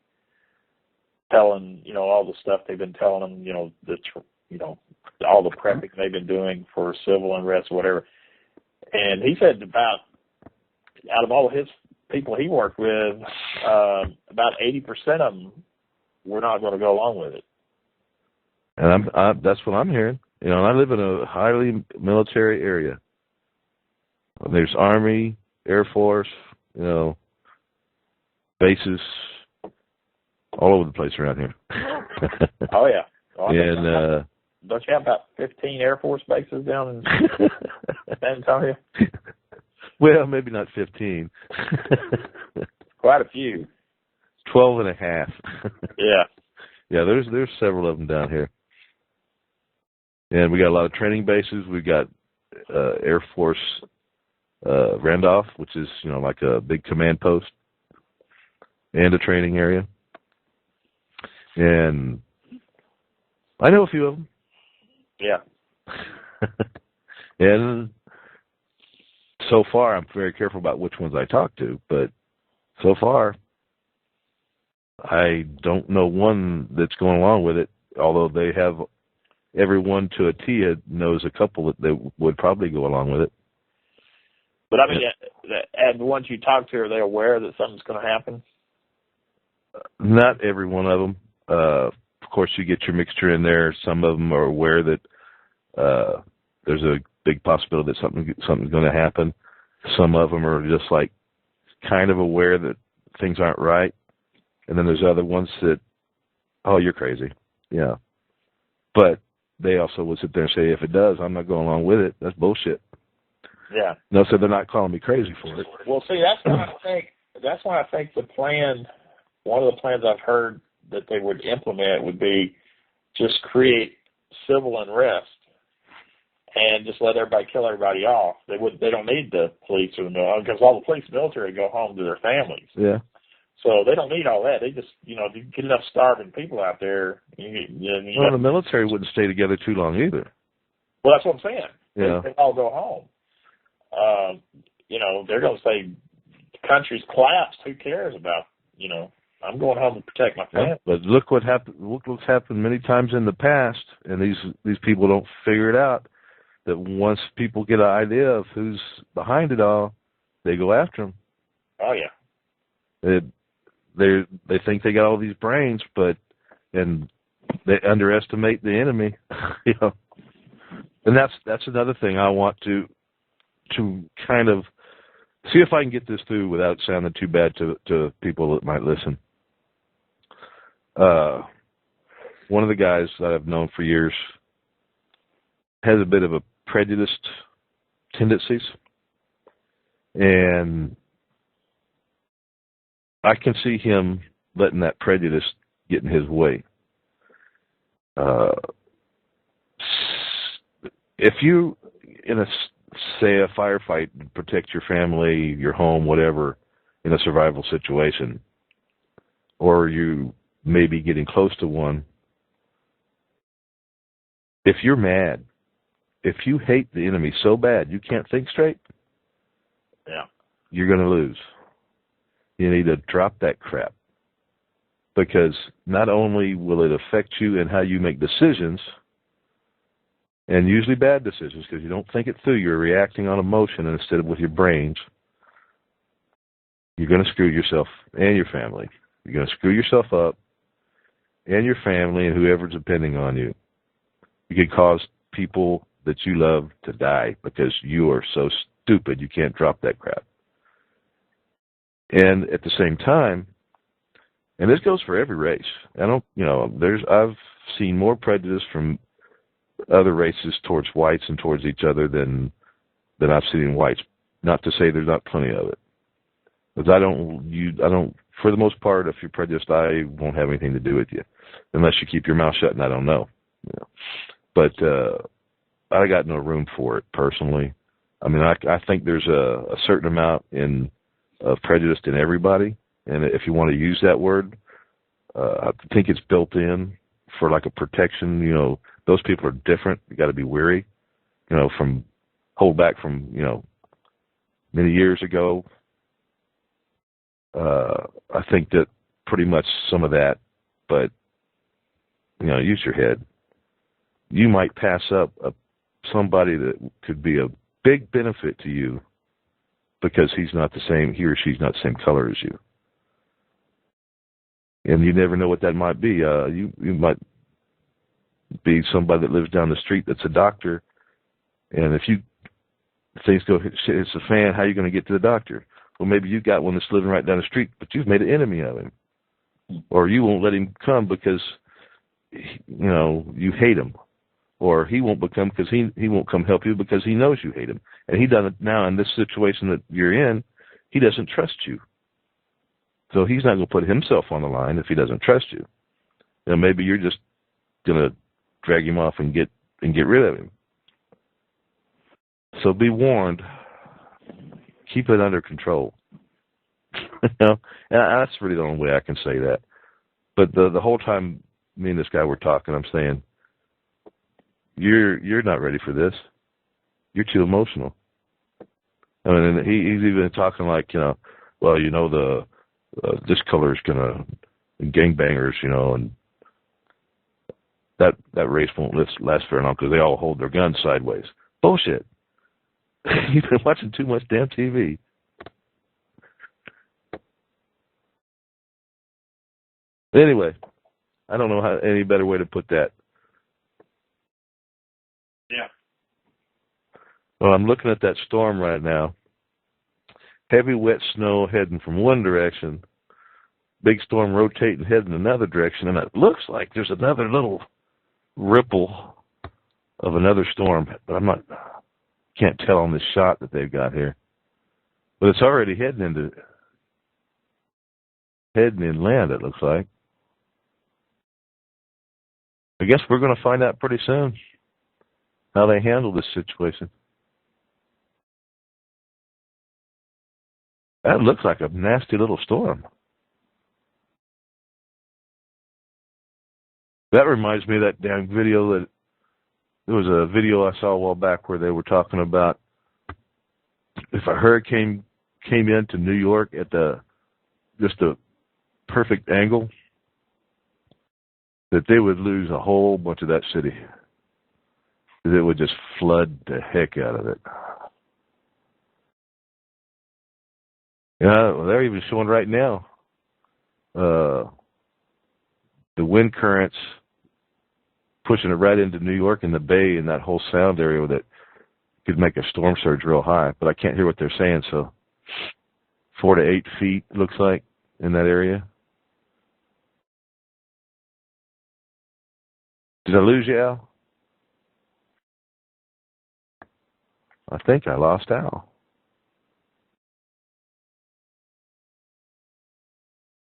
telling, you know, all the stuff they've been telling them, you know, all the prepping they've been doing for civil unrest or whatever. And he said out of all of his people he worked with, about 80% of them were not going to go along with it. And that's what I'm hearing. You know, I live in a highly military area. There's Army, Air Force, you know, bases all over the place around here. Oh, yeah. And don't you have about 15 Air Force bases down in San Antonio? Well, maybe not 15. Quite a few. 12 and a half. Yeah. Yeah, there's several of them down here. And we got a lot of training bases. We got Air Force Randolph, which is, you know, like a big command post and a training area. And I know a few of them. Yeah. And so far, I'm very careful about which ones I talk to, but so far, I don't know one that's going along with it, although they have everyone to a T knows a couple that would probably go along with it. But I mean, and the ones you talk to, are they aware that something's going to happen? Not every one of them. Of course, you get your mixture in there. Some of them are aware that there's a big possibility that something's going to happen. Some of them are just like kind of aware that things aren't right. And then there's other ones that, oh, you're crazy. Yeah. But they also would sit there and say, if it does, I'm not going along with it. That's bullshit. Yeah. No, so they're not calling me crazy for it. Well, see, that's why I think the plan, one of the plans I've heard that they would implement would be just create civil unrest and just let everybody kill everybody off. They don't need the police or the military, because all the police and military go home to their families. Yeah. So they don't need all that. They just, if you get enough starving people out there. The military wouldn't stay together too long either. Well, that's what I'm saying. Yeah. They all go home. They're going to say the country's collapsed. Who cares about, I'm going home to protect my family. Yeah, but look what happened. Look what's happened many times in the past, and these people don't figure it out. That once people get an idea of who's behind it all, they go after them. Oh yeah. They think they got all these brains, and they underestimate the enemy. And that's another thing I want to kind of see if I can get this through without sounding too bad to people that might listen. One of the guys that I've known for years has a bit of a prejudiced tendencies, and I can see him letting that prejudice get in his way. If you, say a firefight, protect your family, your home, whatever, in a survival situation, or you may be getting close to one, if you're mad, if you hate the enemy so bad you can't think straight, yeah, you're going to lose. You need to drop that crap, because not only will it affect you and how you make decisions, and usually bad decisions, because you don't think it through. You're reacting on emotion instead of with your brains. You're going to screw yourself and your family. You're going to screw yourself up and your family and whoever's depending on you. You could cause people that you love to die because you are so stupid you can't drop that crap. And at the same time, and this goes for every race. I've seen more prejudice from other races towards whites and towards each other than I've seen in whites. Not to say there's not plenty of it, because I don't. For the most part, if you're prejudiced, I won't have anything to do with you, unless you keep your mouth shut and I don't know. But I got no room for it personally. I mean, I think there's a certain amount of prejudice in everybody, and if you want to use that word, I think it's built in for like a protection. Those people are different. You got to be wary, from hold back from, many years ago. I think that pretty much some of that, but, use your head. You might pass up somebody that could be a big benefit to you because he or she's not the same color as you. And you never know what that might be. You might be somebody that lives down the street that's a doctor, and if things go it's a fan, how are you going to get to the doctor? Well, maybe you got one that's living right down the street, but you've made an enemy of him, or you won't let him come because you hate him, or he won't become because he won't come help you because he knows you hate him, and he doesn't. Now in this situation that you're in, he doesn't trust you, so he's not going to put himself on the line if he doesn't trust you. Maybe you're just going to drag him off and get rid of him. So be warned. Keep it under control. And that's really the only way I can say that. But the whole time me and this guy were talking, I'm saying, you're not ready for this. You're too emotional. I mean, he's even talking like, this color is gonna and gangbangers, and that race won't last very long because they all hold their guns sideways. Bullshit. You've been watching too much damn TV. Anyway, I don't know any better way to put that. Yeah. Well, I'm looking at that storm right now. Heavy, wet snow heading from one direction. Big storm rotating, heading another direction. And it looks like there's another little ripple of another storm. But can't tell on this shot that they've got here. But it's already heading inland, it looks like. I guess we're going to find out pretty soon how they handle this situation. That looks like a nasty little storm. That reminds me of that damn video there was a video I saw a while back where they were talking about if a hurricane came into New York at just a perfect angle, that they would lose a whole bunch of that city. It would just flood the heck out of it. Yeah, well, they're even showing right now the wind currents pushing it right into New York and the Bay and that whole sound area that could make a storm surge real high. But I can't hear what they're saying, so 4 to 8 feet looks like in that area. Did I lose you, Al? I think I lost Al.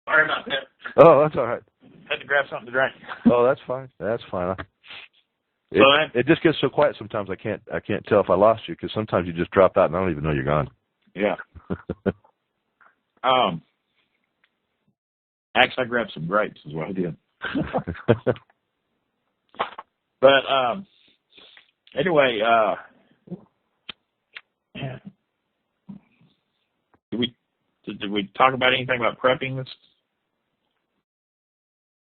Sorry about that. Oh, that's all right. Had to grab something to drink. Oh, that's fine. That's fine. It just gets so quiet sometimes I can't tell if I lost you because sometimes you just drop out and I don't even know you're gone. Yeah. Actually, I grabbed some grapes is what I did. But anyway, did we talk about anything about prepping this?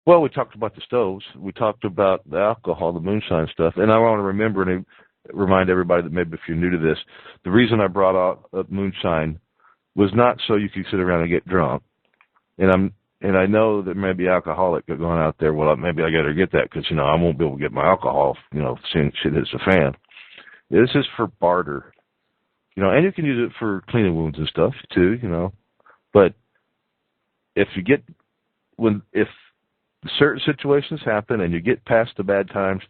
Well, we talked about the stoves. We talked about the alcohol, the moonshine stuff. And I want to remember and remind everybody that maybe if you're new to this, the reason I brought up moonshine was not so you could sit around and get drunk. And I know that maybe alcoholic going out there, well, maybe I got to get that because, I won't be able to get my alcohol, seeing shit hits the fan. This is for barter, and you can use it for cleaning wounds and stuff too, But if certain situations happen and you get past the bad times,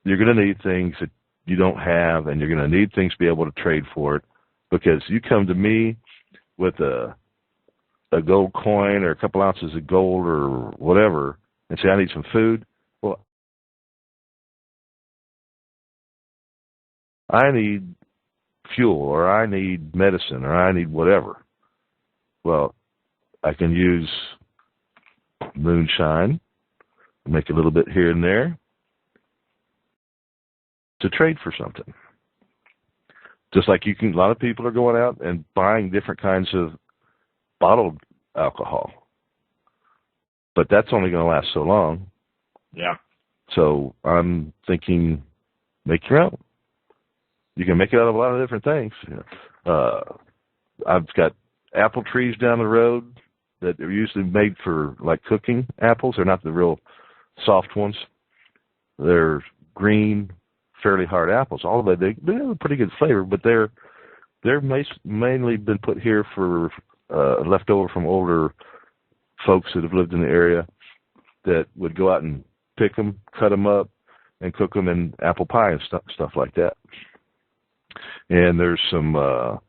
you're going to need things that you don't have, and you're going to need things to be able to trade for it. Because you come to me with a gold coin or a couple ounces of gold or whatever and say, I need some food. Well, I need fuel or I need medicine or I need whatever. Well, I can use moonshine, make a little bit here and there to trade for something. Just like a lot of people are going out and buying different kinds of bottled alcohol. But that's only going to last so long. Yeah. So I'm thinking, make your own. You can make it out of a lot of different things. I've got apple trees down the road that are usually made for like cooking apples. They're not the real soft ones. They're green, fairly hard apples. Although they have a pretty good flavor, but they're mainly been put here for leftover from older folks that have lived in the area that would go out and pick them, cut them up, and cook them in apple pie and stuff like that. And there's some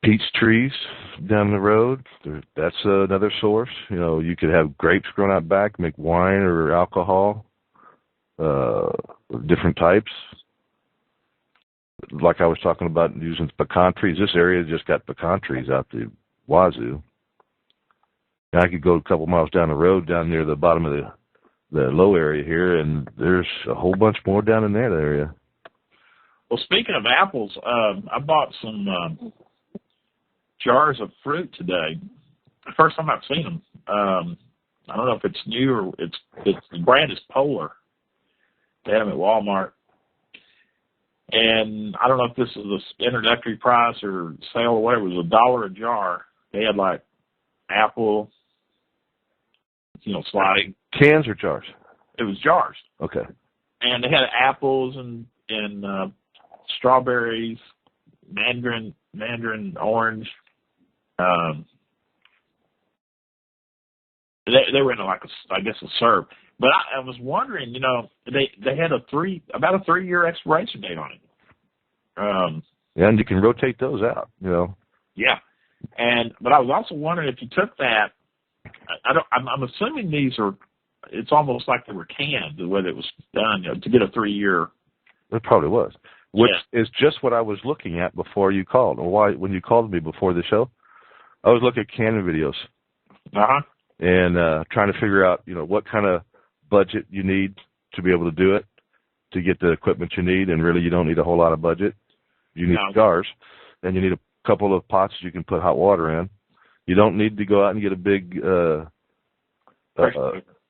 peach trees down the road. That's another source. You could have grapes grown out back, make wine or alcohol, different types. Like I was talking about using pecan trees. This area just got pecan trees out the wazoo. And I could go a couple miles down the road down near the bottom of the low area here, and there's a whole bunch more down in that area. Well, speaking of apples, I bought some jars of fruit today. The first time I've seen them. I don't know if it's new or it's the brand is Polar. They had them at Walmart. And I don't know if this is the introductory price or sale or whatever. It was $1 a jar. They had like apple, sliding. Cans or jars? It was jars. Okay. And they had apples and strawberries, mandarin, orange. They were in like a syrup. But I was wondering, they had about a 3-year expiration date on it. Yeah, and you can rotate those out, Yeah, but I was also wondering if you took that. I'm assuming it's almost like they were canned the way that it was done to get a 3-year. It probably was, which is just what I was looking at before you called, or when you called me before the show. I was looking at canning videos. And trying to figure out, what kind of budget you need to be able to do it, to get the equipment you need, and really you don't need a whole lot of budget. You need jars, and you need a couple of pots you can put hot water in. You don't need to go out and get a big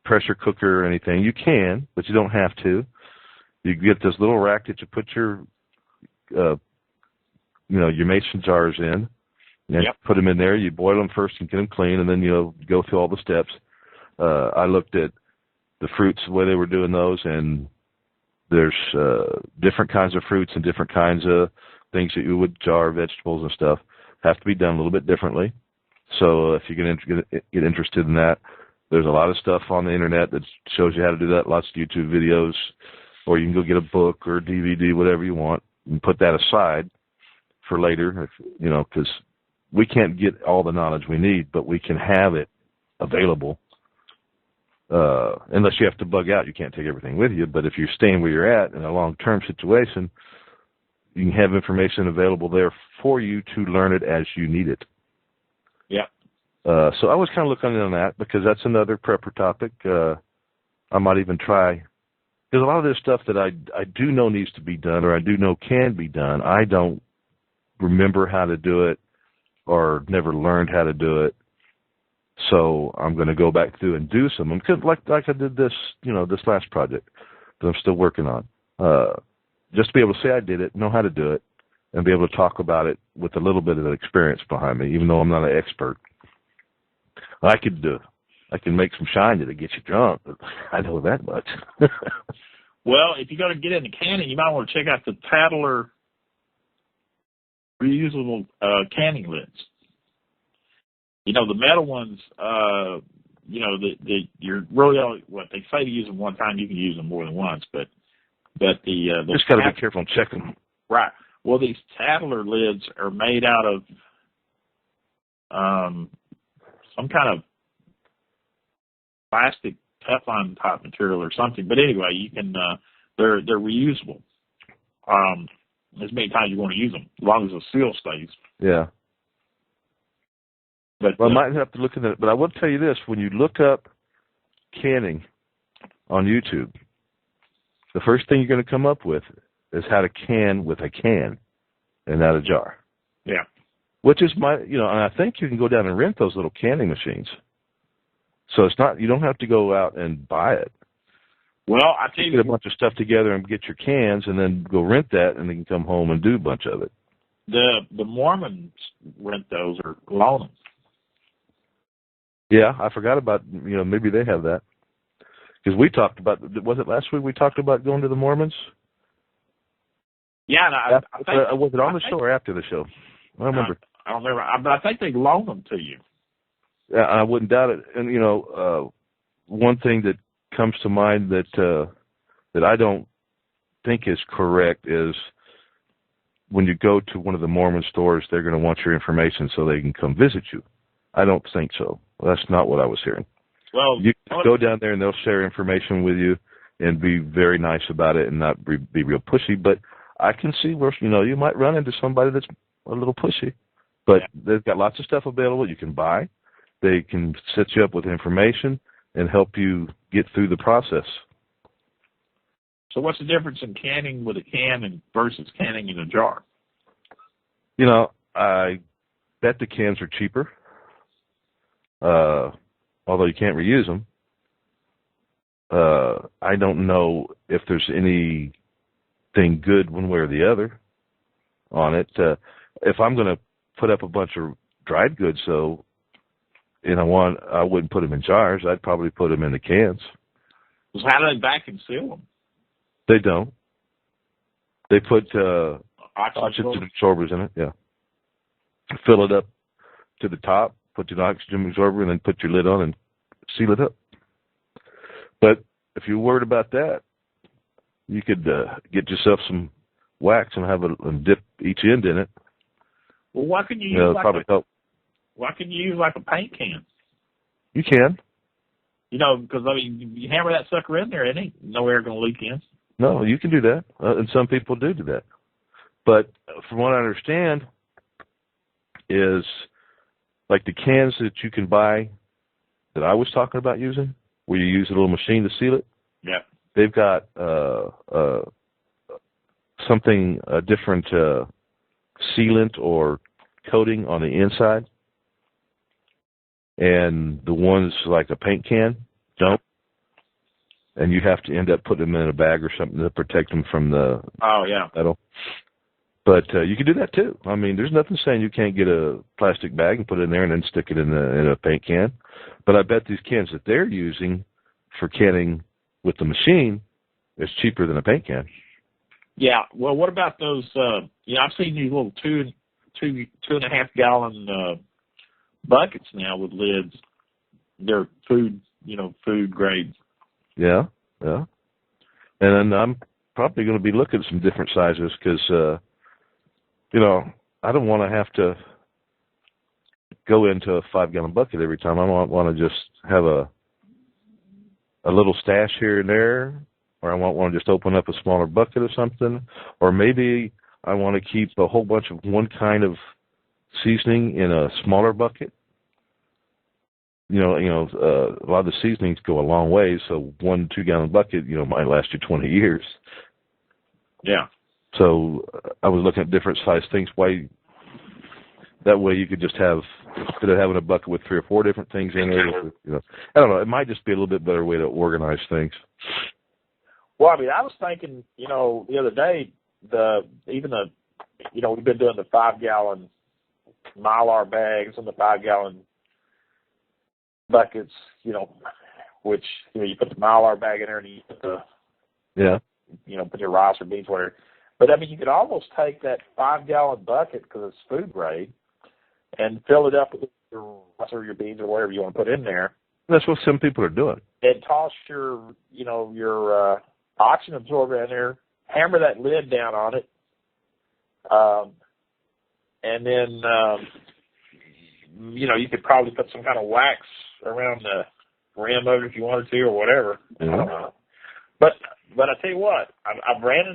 pressure cooker or anything. You can, but you don't have to. You get this little rack that you put your mason jars in. And put them in there. You boil them first and get them clean, and then go through all the steps. I looked at the fruits, the way they were doing those, and there's different kinds of fruits and different kinds of things that you would jar, vegetables and stuff, have to be done a little bit differently. So if you get interested in that, there's a lot of stuff on the internet that shows you how to do that, lots of YouTube videos, or you can go get a book or a DVD, whatever you want, and put that aside for later, because we can't get all the knowledge we need, but we can have it available. Unless you have to bug out, you can't take everything with you. But if you're staying where you're at in a long-term situation, you can have information available there for you to learn it as you need it. Yeah. So I was kind of looking on that because that's another prepper topic. I might even try, because a lot of this stuff that I do know needs to be done, or I do know can be done, I don't remember how to do it, or never learned how to do it. So I'm going to go back through and do some of them, like I did this, this last project that I'm still working on. Just to be able to say I did it, know how to do it, and be able to talk about it with a little bit of experience behind me, even though I'm not an expert. I can make some shine that'll get you drunk. I know that much. Well, if you're going to get into canning, you might want to check out the Tattler reusable canning lids. The metal ones, you're really only, they say to use them one time. You can use them more than once, but the just got to be careful and check them. Right. Well, these Tattler lids are made out of some kind of plastic Teflon type material or something. But anyway, you can they're reusable. As many times you want to use them, as long as the seal stays. Yeah. But I might have to look at it. But I will tell you this: when you look up canning on YouTube, the first thing you're going to come up with is how to can with a can and not a jar. Yeah. Which is and I think you can go down and rent those little canning machines. So it's not, you don't have to go out and buy it. Well, I tell you, get a bunch of stuff together and get your cans, and then go rent that, and then come home and do a bunch of it. The Mormons rent those or loan them. Yeah, I forgot about, maybe they have that. Because we talked about, was it last week we talked about going to the Mormons? Yeah, I think, was it on the show or after the show? I don't remember. I don't remember, but I think they loan them to you. Yeah, I wouldn't doubt it. And one thing that comes to mind that I don't think is correct is when you go to one of the Mormon stores, they're going to want your information so they can come visit you. I don't think so. That's not what I was hearing. Well, you can go down there and they'll share information with you and be very nice about it and not be real pushy. But I can see where you might run into somebody that's a little pushy. But they've got lots of stuff available you can buy. They can set you up with information and help you get through the process. So what's the difference in canning with a can versus canning in a jar? I bet the cans are cheaper. although you can't reuse them. I don't know if there's anything good one way or the other on it. If I'm going to put up a bunch of dried goods, though, and I wouldn't put them in jars. I'd probably put them in the cans. So how do they vacuum seal them? They don't. They put Oxygen oxygen absorbers in it. Yeah. Fill it up to the top, put an oxygen absorber, and then put your lid on and seal it up. But if you're worried about that, you could get yourself some wax and dip each end in it. Well, why couldn't you use help. Why couldn't you use like a paint can? You can. You know, because I mean, you hammer that sucker in there, it ain't no air going to leak in. No, you can do that, and some people do that. But from what I understand, is like the cans that you can buy that I was talking about using, where you use a little machine to seal it. Yeah. They've got something, a different sealant or coating on the inside. And the ones like a paint can don't. And you have to end up putting them in a bag or something to protect them from the metal. But you can do that too. I mean, there's nothing saying you can't get a plastic bag and put it in there and then stick it in a paint can. But I bet these cans that they're using for canning with the machine is cheaper than a paint can. Yeah. Well, what about those? I've seen these little 2.5 gallon buckets now with lids. They're food grade. Yeah. And then I'm probably going to be looking at some different sizes because, I don't want to have to go into a 5-gallon bucket every time. I want to just have a little stash here and there, or I want to just open up a smaller bucket or something, or maybe I want to keep a whole bunch of one kind of seasoning in a smaller bucket. A lot of the seasonings go a long way, so 1 2-gallon bucket, might last you 20 years. Yeah. So I was looking at different size things. That way you could just have, instead of having a bucket with 3 or 4 different things in it, I don't know. It might just be a little bit better way to organize things. Well, I mean, I was thinking, the other day, we've been doing the 5-gallon Mylar bags and the 5-gallon buckets, which, you put the Mylar bag in there and you put put your rice or beans, whatever. But, I mean, you could almost take that 5-gallon bucket, because it's food grade, and fill it up with your rice or your beans or whatever you want to put in there. That's what some people are doing. And toss your oxygen absorber in there, hammer that lid down on it, and then, you could probably put some kind of wax around the rim of it if you wanted to or whatever. Mm-hmm. I don't know. But I tell you what, I've ran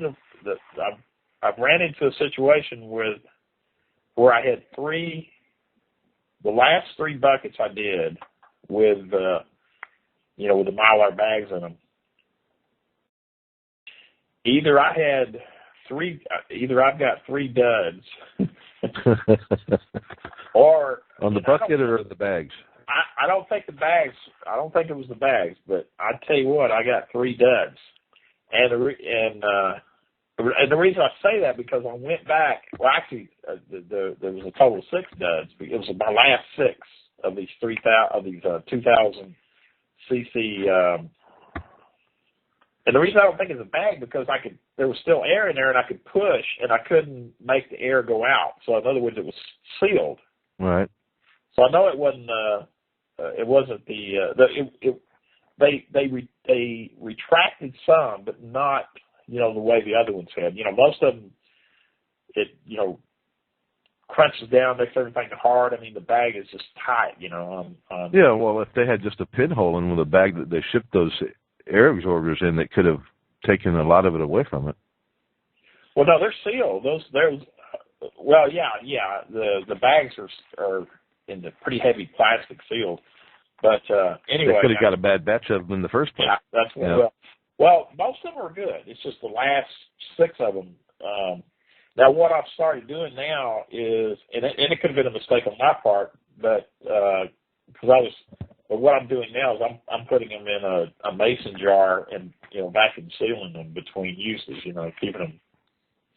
into a situation where I had the last 3 buckets I did with the Mylar bags in them. Either I've got 3 duds, or on the bucket or the bags. I don't think the bags. I don't think it was the bags, but I tell you what, I got 3 duds, and the reason I say that because I went back. Well, actually, there was a total of 6 duds. It was my last 6 of these 2,000 cc. And the reason I don't think it's a bag because there was still air in there and I could push and I couldn't make the air go out. So in other words, it was sealed. Right. So I know it wasn't. They retracted some, but not the way the other ones had. Most of them it crunches down, makes everything hard. I mean, the bag is just tight. Yeah. Well, if they had just a pinhole in the bag that they shipped those air absorbers in, that could have taken a lot of it away from it. Well, no, they're sealed. Well, yeah. The bags are in the pretty heavy plastic sealed. But anyway, they could have got a bad batch of them in the first place. Yeah, that's what. Well, most of them are good. It's just the last 6 of them. Now, what I've started doing now is, and it could have been a mistake on my part, but because But what I'm doing now is I'm putting them in a mason jar and vacuum sealing them between uses. Keeping them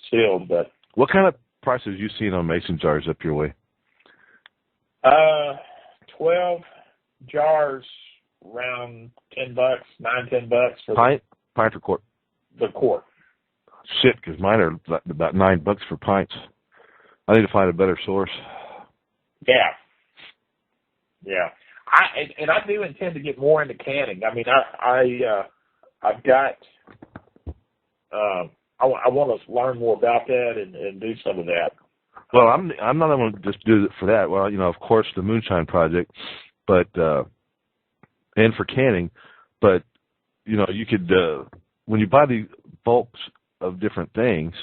sealed. But what kind of prices you seen on mason jars up your way? 12 jars around $10, $9-10 for pint or quart? The quart. Shit, because mine are about $9 for pints. I need to find a better source. Yeah. I do intend to get more into canning. I mean, I've got. I want to learn more about that and do some of that. Well, I'm not going to just do it for that. Well, of course, the Moonshine Project, but and for canning, but you could when you buy the bulks of different things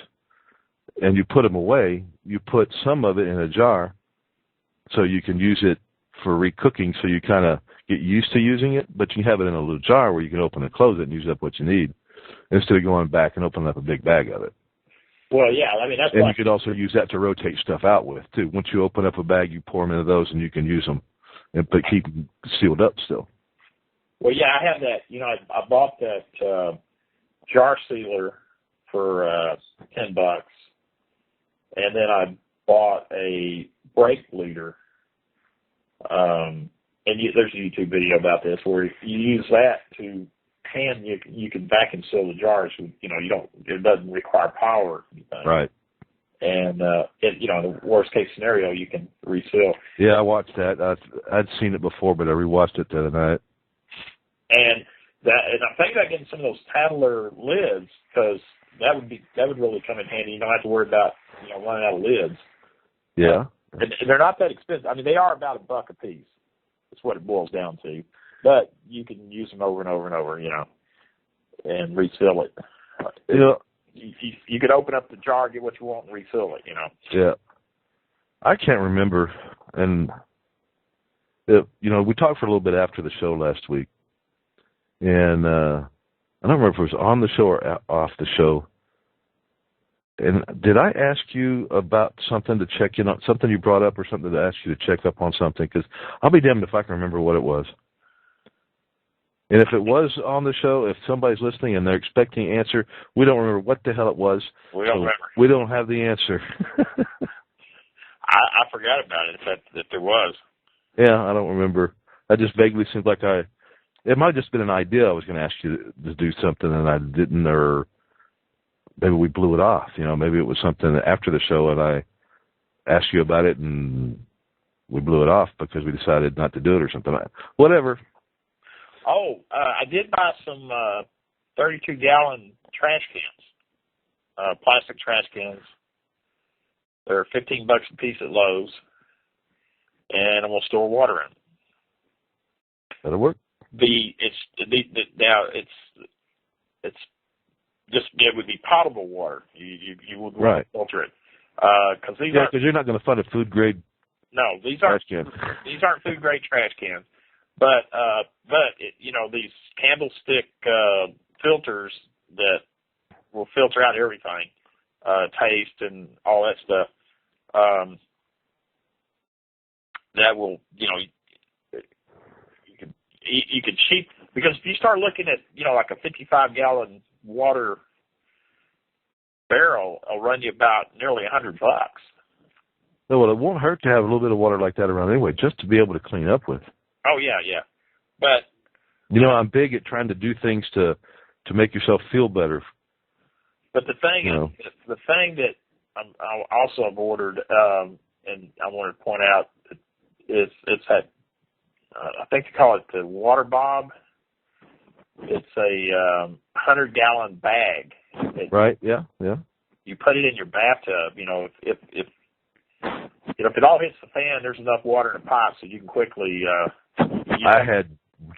and you put them away, you put some of it in a jar so you can use it for recooking. So you kind of get used to using it, but you have it in a little jar where you can open and close it and use up what you need instead of going back and opening up a big bag of it. Well, yeah, I mean, that's. And you could also use that to rotate stuff out with too. Once you open up a bag, you pour them into those, and you can use them, but keep them sealed up still. Well, yeah, I have that. I bought that jar sealer for $10, and then I bought a brake bleeder. There's a YouTube video about this where you use that to hand. You can vacuum seal the jars. It doesn't require power or anything. Right. And in the worst case scenario, you can reseal. Yeah, I watched that. I'd seen it before, but I rewatched it the other night. And I'm thinking about getting some of those Tattler lids because that would really come in handy. You don't have to worry about running out of lids. Yeah. And they're not that expensive. I mean, they are about $1 a piece. That's what it boils down to. But you can use them over and over and over, and refill it. You could open up the jar, get what you want, and refill it, Yeah. I can't remember. And, we talked for a little bit after the show last week. And I don't remember if it was on the show or off the show. And did I ask you about something to check in on, something you brought up or something to ask you to check up on something? Because I'll be damned if I can remember what it was. And if it was on the show, if somebody's listening and they're expecting an answer, we don't remember what the hell it was. We don't remember. We don't have the answer. I forgot about it, if there was. Yeah, I don't remember. I just vaguely seemed like it might have just been an idea I was going to ask you to do something and I didn't, or maybe we blew it off. Maybe it was something after the show and I asked you about it and we blew it off because we decided not to do it or something. Whatever. Oh, I did buy some 32-gallon trash cans, plastic trash cans. They're $15 a piece at Lowe's, and I'm gonna store water in. That'll work. It would be potable water. You would want to filter it because because you're not going to find a food grade. No, these aren't food grade trash cans. But these candlestick filters that will filter out everything, taste and all that stuff. That will, you could cheap, because if you start looking at like a 55-gallon water barrel, it'll run you about nearly $100. No, well, it won't hurt to have a little bit of water like that around anyway, just to be able to clean up with. Oh yeah. But I'm big at trying to do things to make yourself feel better. But the thing that I also have ordered, and I want to point out, is it's that I think they call it the Water Bob. It's a 100-gallon bag. Right. Yeah. You put it in your bathtub. If it all hits the fan, there's enough water in the pipe so you can quickly.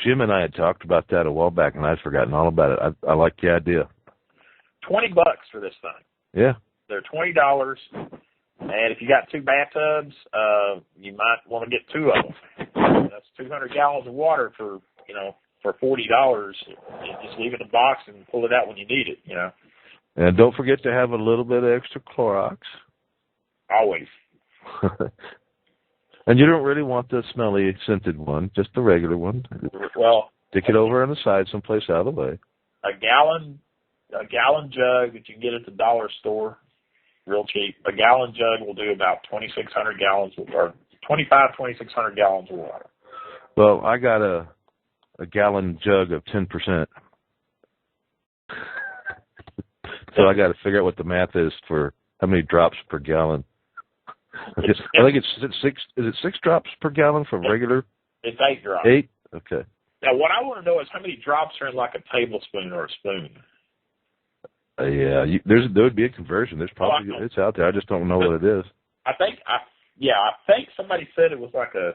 Jim and I had talked about that a while back, and I'd forgotten all about it. I like the idea. $20 for this thing. Yeah. They're $20, and if you got 2 bathtubs, you might want to get 2 of them. That's 200 gallons of water for $40. You just leave it in a box and pull it out when you need it. And don't forget to have a little bit of extra Clorox. Always. And you don't really want the smelly scented one, just the regular one. Well, stick it over on the side someplace out of the way. A gallon jug that you can get at the dollar store, real cheap. A gallon jug will do about 2,600 gallons, or 2,600 gallons of water. Well, I got a gallon jug of 10%. So I got to figure out what the math is for how many drops per gallon. I think it's 6. Is it 6 drops per gallon for regular? It's 8 drops. 8? Okay. Now, what I want to know is how many drops are in like a tablespoon or a spoon. Yeah, there would be a conversion. There's probably it's out there. I just don't know what it is. I think somebody said it was like a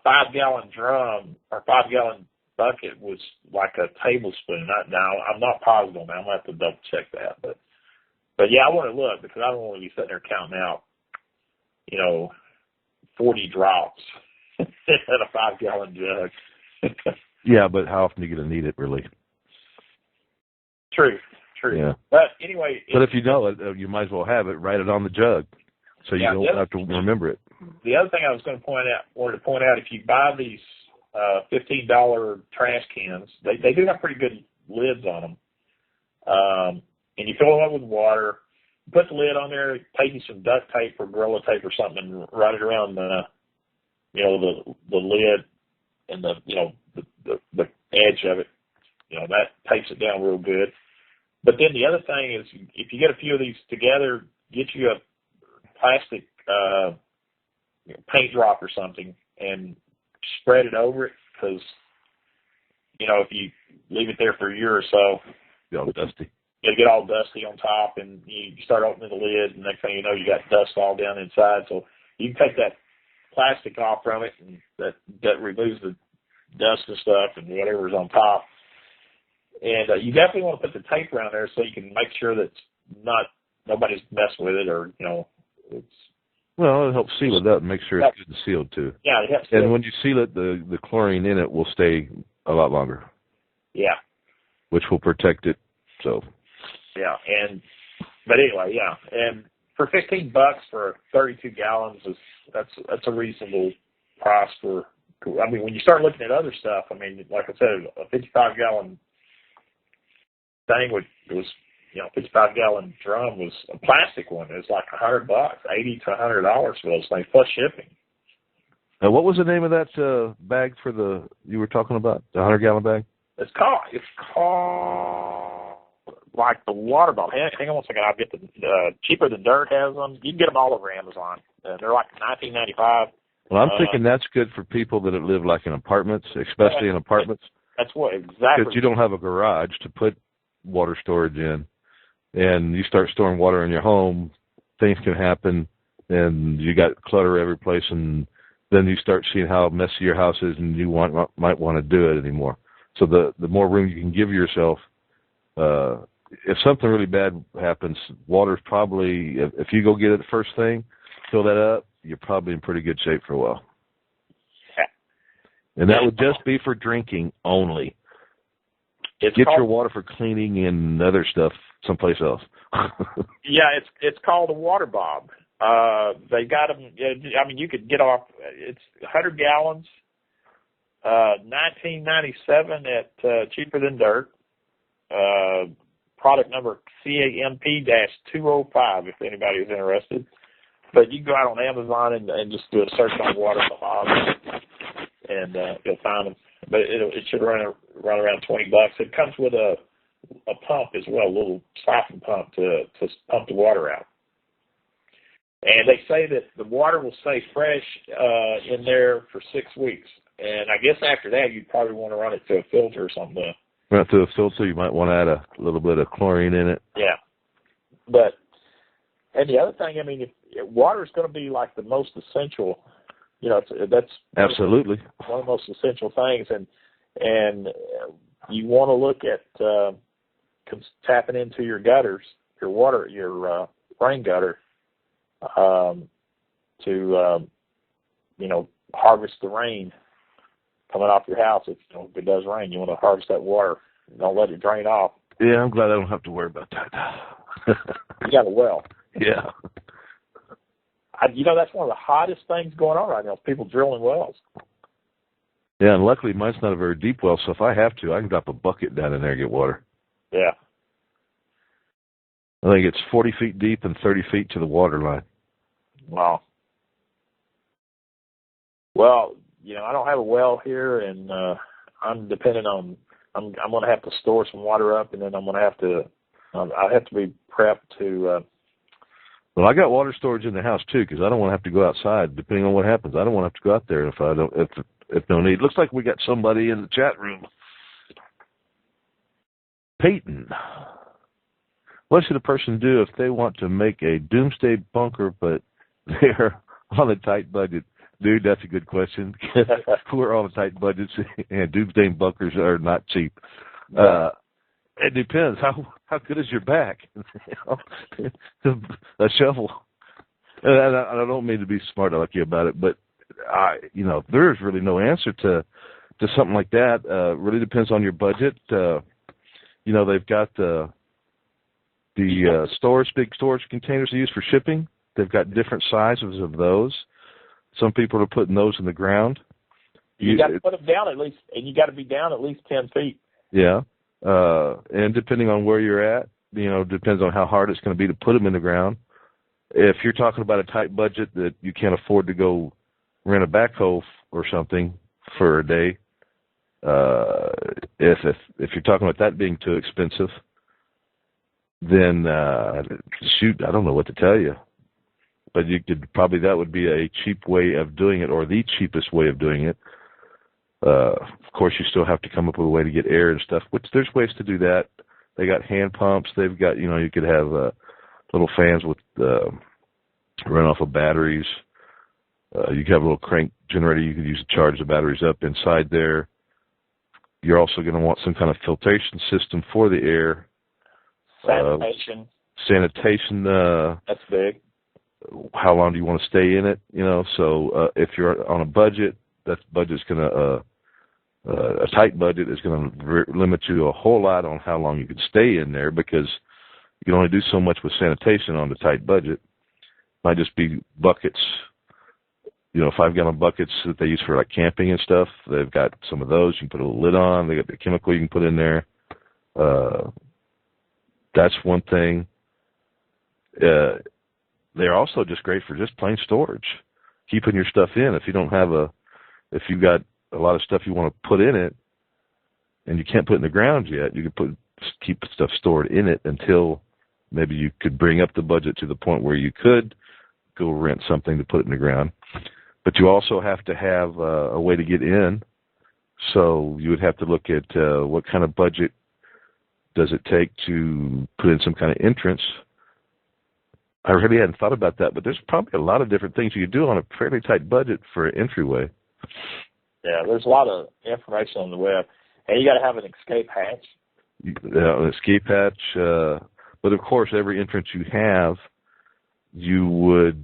5-gallon drum or 5-gallon bucket was like a tablespoon. Now I'm not positive on that. I'm gonna have to double check that, but yeah, I want to look because I don't want to be sitting there counting out, 40 drops in a 5-gallon jug. Yeah, but how often are you going to need it, really? True. Yeah. But anyway. But if you know it, you might as well have it. Write it on the jug, so you don't have to remember it. The other thing I was going to wanted to point out, if you buy these $15 trash cans, they do have pretty good lids on them. And you fill them up with water, put the lid on there, take you some duct tape or Gorilla tape or something, and write it around the lid and the edge of it. That tapes it down real good. But then the other thing is, if you get a few of these together, get you a plastic paint drop or something and spread it over it, because if you leave it there for a year or so, it'll get dusty. It'll get all dusty on top, and you start opening the lid, and next thing you know, you got dust all down inside. So you can take that plastic off from it, and that removes the dust and stuff and whatever's on top. And you definitely want to put the tape around there so you can make sure that nobody's messing with it, or it's. Well, it'll help seal it up and make sure it's good and sealed too. Yeah, it helps. And when you seal it, the chlorine in it will stay a lot longer. Yeah. Which will protect it. So. Yeah, but anyway, yeah, and for $15 for 32 gallons that's a reasonable price for. I mean, when you start looking at other stuff, I mean, like I said, a 55-gallon thing was 55-gallon drum was a plastic one. It was like $100, $80 to $100 for those things plus shipping. Now, what was the name of that bag you were talking about? The 100-gallon bag? It's called like the water bottle. Hang on one second. I'll get the Cheaper Than Dirt has them. You can get them all over Amazon. They're like $19.95. Well, I'm thinking that's good for people that live like in apartments, especially in apartments. That's what exactly. Because you don't have a garage to put water storage in, and you start storing water in your home, things can happen, and you got clutter every place, and then you start seeing how messy your house is, and you might want to do it anymore. So the more room you can give yourself, if something really bad happens, water's probably, if you go get it the first thing, fill that up, you're probably in pretty good shape for a while. And that would just be for drinking only. Get your water for cleaning and other stuff someplace else. Yeah, it's called a water bob. They got them. I mean, you could get off. It's 100 gallons. $19.97 at Cheaper Than Dirt. Product number CAMP-205 if anybody is interested. But you can go out on Amazon and just do a search on water bob, and you'll find them. But it should run around $20. It comes with a pump as well, a little siphon pump to pump the water out. And they say that the water will stay fresh in there for 6 weeks. And I guess after that, you'd probably want to run it through a filter or something. Run it through a filter, you might want to add a little bit of chlorine in it. Yeah. And the other thing, I mean, if water is going to be like the most essential, that's absolutely one of the most essential things. And you want to look at tapping into your gutters, your rain gutter, to harvest the rain coming off your house. If it does rain, you want to harvest that water. Don't let it drain off. Yeah, I'm glad I don't have to worry about that. You got a well. Yeah. That's one of the hottest things going on right now, is people drilling wells. Yeah, and luckily mine's not a very deep well, so if I have to, I can drop a bucket down in there and get water. Yeah. I think it's 40 feet deep and 30 feet to the water line. Wow. Well, I don't have a well here, and I'm dependent on. I'm going to have to store some water up, and then I'm going to have to. I have to be prepped to. Well, I got water storage in the house too, because I don't want to have to go outside. Depending on what happens, I don't want to have to go out there if no need. Looks like we got somebody in the chat room. Peyton, what should a person do if they want to make a doomsday bunker, but they're on a tight budget? Dude, that's a good question. We're on a tight budget, and doomsday bunkers are not cheap. It depends. How good is your back? A shovel. And I don't mean to be smart alecky about it, but there's really no answer to something like that. Really depends on your budget. They've got the big storage containers they use for shipping. They've got different sizes of those. Some people are putting those in the ground. You got to put them down at least, and you got to be down at least 10 feet. Yeah. And depending on where you're at, depends on how hard it's going to be to put them in the ground. If you're talking about a tight budget that you can't afford to go rent a backhoe or something for a day, if you're talking about that being too expensive, then shoot, I don't know what to tell you. But you could that would be a cheap way of doing it, or the cheapest way of doing it. Of course, you still have to come up with a way to get air and stuff, which there's ways to do that. They got hand pumps. They've got, you could have little fans with run off of batteries. You could have a little crank generator you could use to charge the batteries up inside there. You're also going to want some kind of filtration system for the air. Sanitation. That's big. How long do you want to stay in it? So if you're on a budget, that budget's going to a tight budget is going to limit you a whole lot on how long you can stay in there, because you can only do so much with sanitation on the tight budget. Might just be buckets, 5-gallon buckets that they use for like camping and stuff. They've got some of those. You can put a little lid on. They got the chemical you can put in there. That's one thing. They're also just great for just plain storage, keeping your stuff in. If you've got a lot of stuff you want to put in it and you can't put it in the ground yet, you can keep stuff stored in it until maybe you could bring up the budget to the point where you could go rent something to put it in the ground. But you also have to have a way to get in. So you would have to look at what kind of budget does it take to put in some kind of entrance. I really hadn't thought about that, but there's probably a lot of different things you could do on a fairly tight budget for an entryway. Yeah, there's a lot of information on the web. And you got to have an escape hatch. An escape hatch. But, of course, every entrance you have, you would,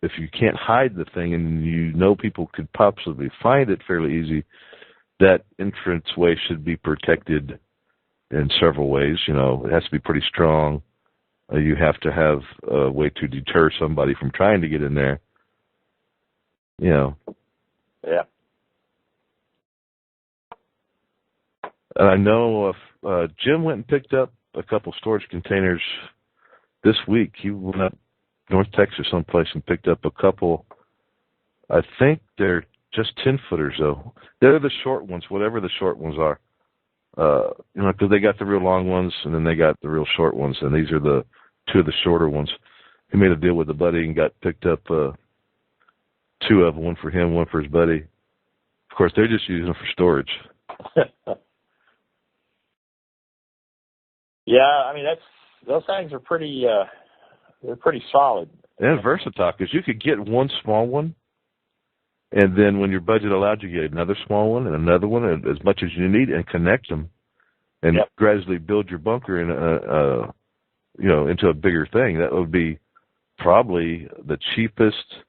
if you can't hide the thing and people could possibly find it fairly easy, that entranceway should be protected in several ways. It has to be pretty strong. You have to have a way to deter somebody from trying to get in there. Yeah. And I know if Jim went and picked up a couple storage containers this week. He went up North Texas someplace and picked up a couple. I think they're just 10-footers, though. They're the short ones, whatever the short ones are. Because they got the real long ones, and then they got the real short ones, and these are the two of the shorter ones. He made a deal with a buddy and got picked up two of them, one for him, one for his buddy. Of course, they're just using them for storage. Yeah, I mean those things are pretty. They're pretty solid and versatile, because you could get one small one, and then when your budget allowed, you get another small one and another one, and as much as you need, and connect them, and gradually build your bunker in into a bigger thing. That would be probably the cheapest,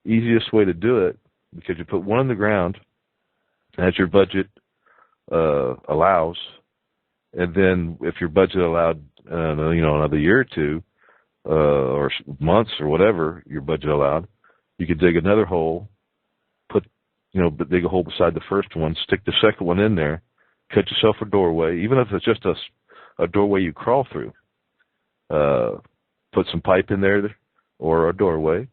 easiest way to do it, because you put one in the ground as your budget allows, and then if your budget allowed, another year or two, or months or whatever your budget allowed. You could dig another hole, dig a hole beside the first one, stick the second one in there, cut yourself a doorway, even if it's just a doorway you crawl through. Put some pipe in there or a doorway,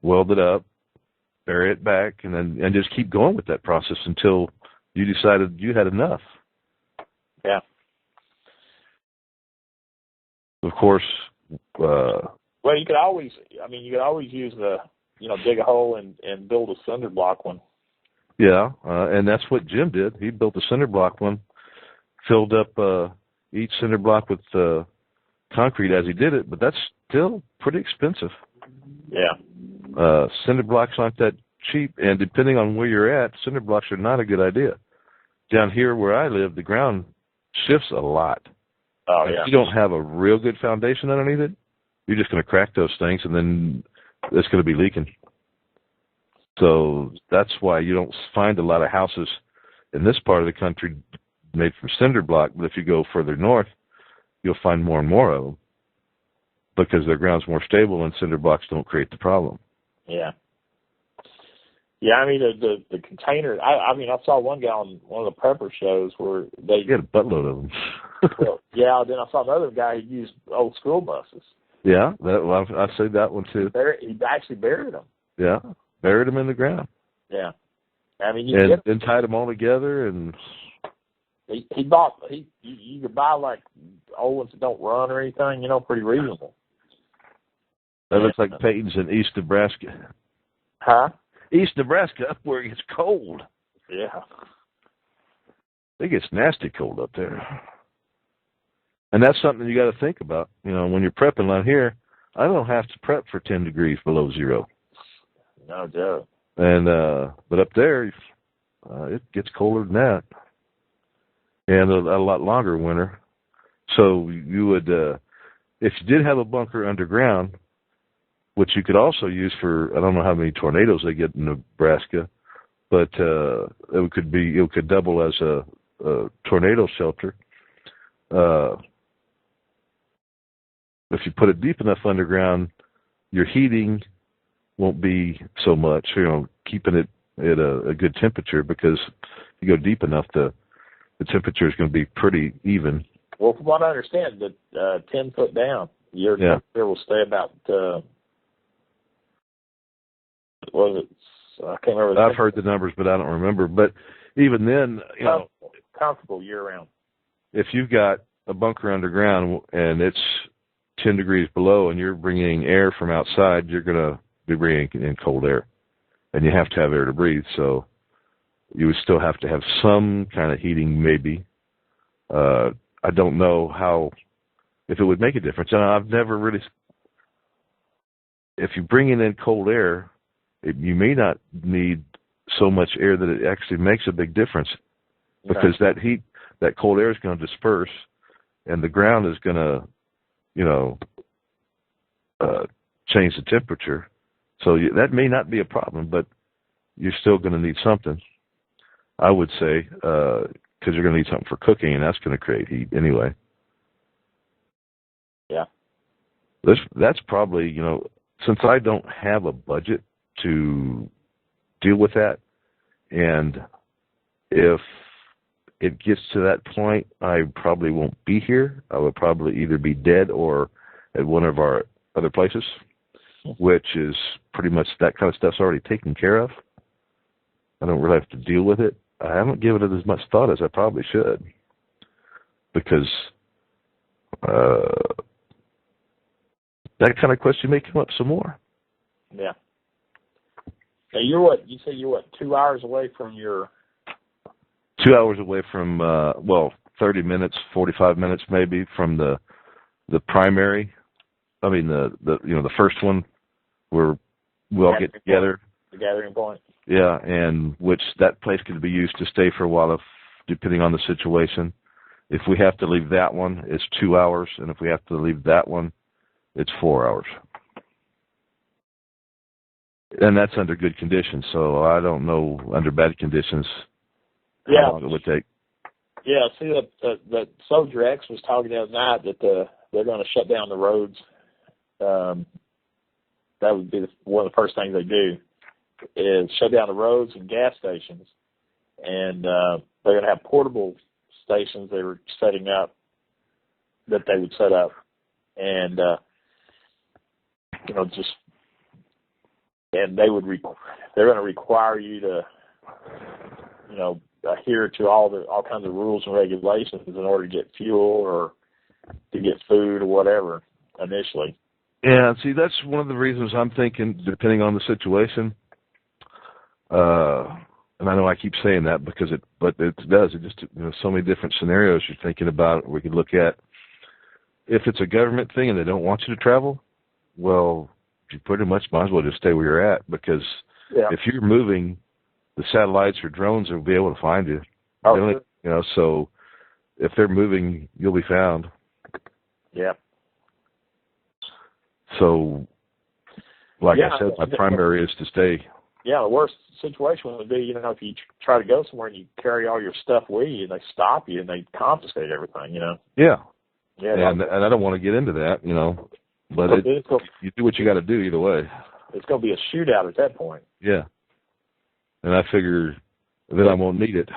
weld it up, bury it back, and just keep going with that process until you decided you had enough. Yeah. Of course. Well, you could always use dig a hole and build a cinder block one. Yeah, and that's what Jim did. He built a cinder block one, filled up each cinder block with concrete as he did it, but that's still pretty expensive. Yeah. Cinder blocks aren't that cheap, and depending on where you're at, cinder blocks are not a good idea. Down here where I live, the ground shifts a lot. Oh, yeah. If you don't have a real good foundation underneath it, you're just going to crack those things, and then it's going to be leaking. So that's why you don't find a lot of houses in this part of the country made from cinder block, but if you go further north, you'll find more and more of them because their ground's more stable and cinder blocks don't create the problem. Yeah. Yeah, I mean, the container, I saw one guy on one of the prepper shows where they... You had a buttload of them. Well, yeah, then I saw another guy who used old school buses. Yeah, I see that one too. He actually buried them. Yeah, buried them in the ground. Yeah. I mean, and tied them all together, and... you could buy like old ones that don't run or anything, pretty reasonable. That looks like Peyton's in East Nebraska. Huh? East Nebraska, up where it gets cold. Yeah. It gets nasty cold up there. And that's something you got to think about. When you're prepping out here, I don't have to prep for 10 degrees below zero. No joke. And but up there, it gets colder than that, and a lot longer winter. So you would, if you did have a bunker underground, which you could also use for, I don't know how many tornadoes they get in Nebraska, but it could double as a tornado shelter. If you put it deep enough underground, your heating won't be so much, keeping it at a good temperature, because if you go deep enough, the temperature is going to be pretty even. Well, from what I understand, that 10 foot down, your temperature will stay about, I can't remember. I've heard the numbers, but I don't remember. But even then, comfortable year round. If you've got a bunker underground and it's 10 degrees below and you're bringing air from outside, you're going to be bringing in cold air. And you have to have air to breathe, so you would still have to have some kind of heating, maybe. I don't know if it would make a difference. And I've never really... If you're bringing in cold air, you may not need so much air that it actually makes a big difference, because that cold air is going to disperse, and the ground is going to, change the temperature. So that may not be a problem, but you're still going to need something, I would say, because you're going to need something for cooking, and that's going to create heat anyway. Yeah. That's probably, since I don't have a budget to deal with that, and if it gets to that point, I probably won't be here. I will probably either be dead or at one of our other places, which is pretty much that kind of stuff's already taken care of. I don't really have to deal with it. I haven't given it as much thought as I probably should, because that kind of question may come up some more. Yeah. Now you say you're 2 hours away from your... 2 hours away from, 30 minutes, 45 minutes maybe from the primary. I mean, the first one where we all get together. The gathering point. Yeah, and which that place could be used to stay for a while, depending on the situation. If we have to leave that one, it's 2 hours, and if we have to leave that one, it's 4 hours. And that's under good conditions, so I don't know under bad conditions how long it would take. Yeah, see that Soldier X was talking the other night that they're going to shut down the roads that would be one of the first things they do is shut down the roads and gas stations. And they're going to have portable stations they were setting up that they would set up. And, and they're going to require you to, adhere to all kinds of rules and regulations in order to get fuel or to get food or whatever initially. Yeah, see, that's one of the reasons I'm thinking, depending on the situation. And I know I keep saying that but it does. It just, so many different scenarios you're thinking about. We could look at if it's a government thing and they don't want you to travel. Well, you pretty much might as well just stay where you're at, because if you're moving, the satellites or drones will be able to find you. Oh, sure. So if they're moving, you'll be found. Yeah. So, like I said, my primary is to stay. Yeah, the worst situation would be, if you try to go somewhere and you carry all your stuff with you and they stop you and they confiscate everything, Yeah. Yeah. And I don't want to get into that, but you do what you got to do either way. It's going to be a shootout at that point. Yeah. And I figure that I won't need it.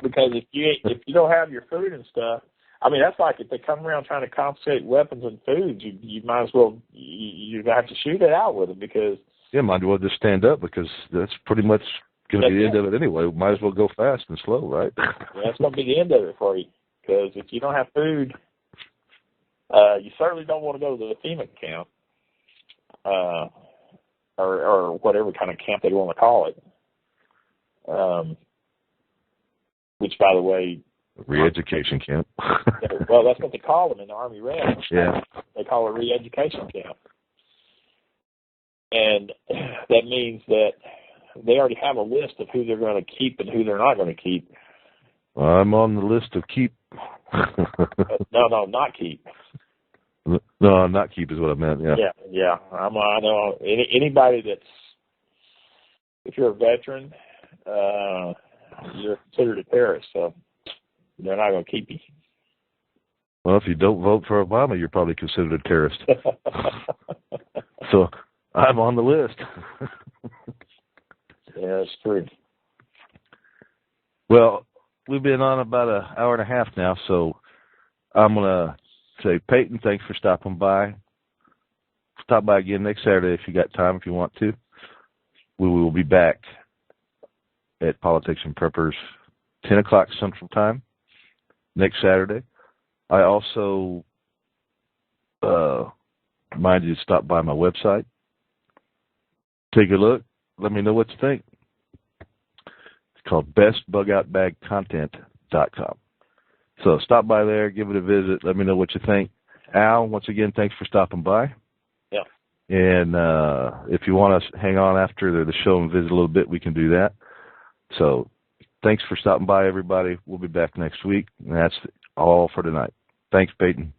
Because if you don't have your food and stuff, I mean, that's like if they come around trying to confiscate weapons and food, you might as well, you have to shoot it out with them, because... Yeah, might as well just stand up, because that's pretty much going to be the end of it anyway. Might as well go fast and slow, right? Yeah, that's going to be the end of it for you, because if you don't have food, you certainly don't want to go to the FEMA camp, or whatever kind of camp they want to call it. Which, by the way... Re-education camp. Well, that's what they call them in the Army Red. Yeah. They call it a re-education camp. And that means that they already have a list of who they're going to keep and who they're not going to keep. I'm on the list of keep. No, not keep. No, not keep is what I meant, yeah. Yeah. I know anybody that's, if you're a veteran, you're considered a terrorist, so they're not going to keep you. Well, if you don't vote for Obama, you're probably considered a terrorist. So I'm on the list. Yeah, that's true. Well, we've been on about an hour and a half now, so I'm going to say, Peyton, thanks for stopping by. Stop by again next Saturday if you got time, if you want to. We will be back at Politics and Preppers, 10 o'clock Central Time, next Saturday. I also remind you to stop by my website. Take a look. Let me know what you think. It's called bestbugoutbagcontent.com. So stop by there, give it a visit. Let me know what you think. Al, once again, thanks for stopping by. Yeah. And if you want to hang on after the show and visit a little bit, we can do that. So thanks for stopping by, everybody. We'll be back next week. And that's all for tonight. Thanks, Peyton.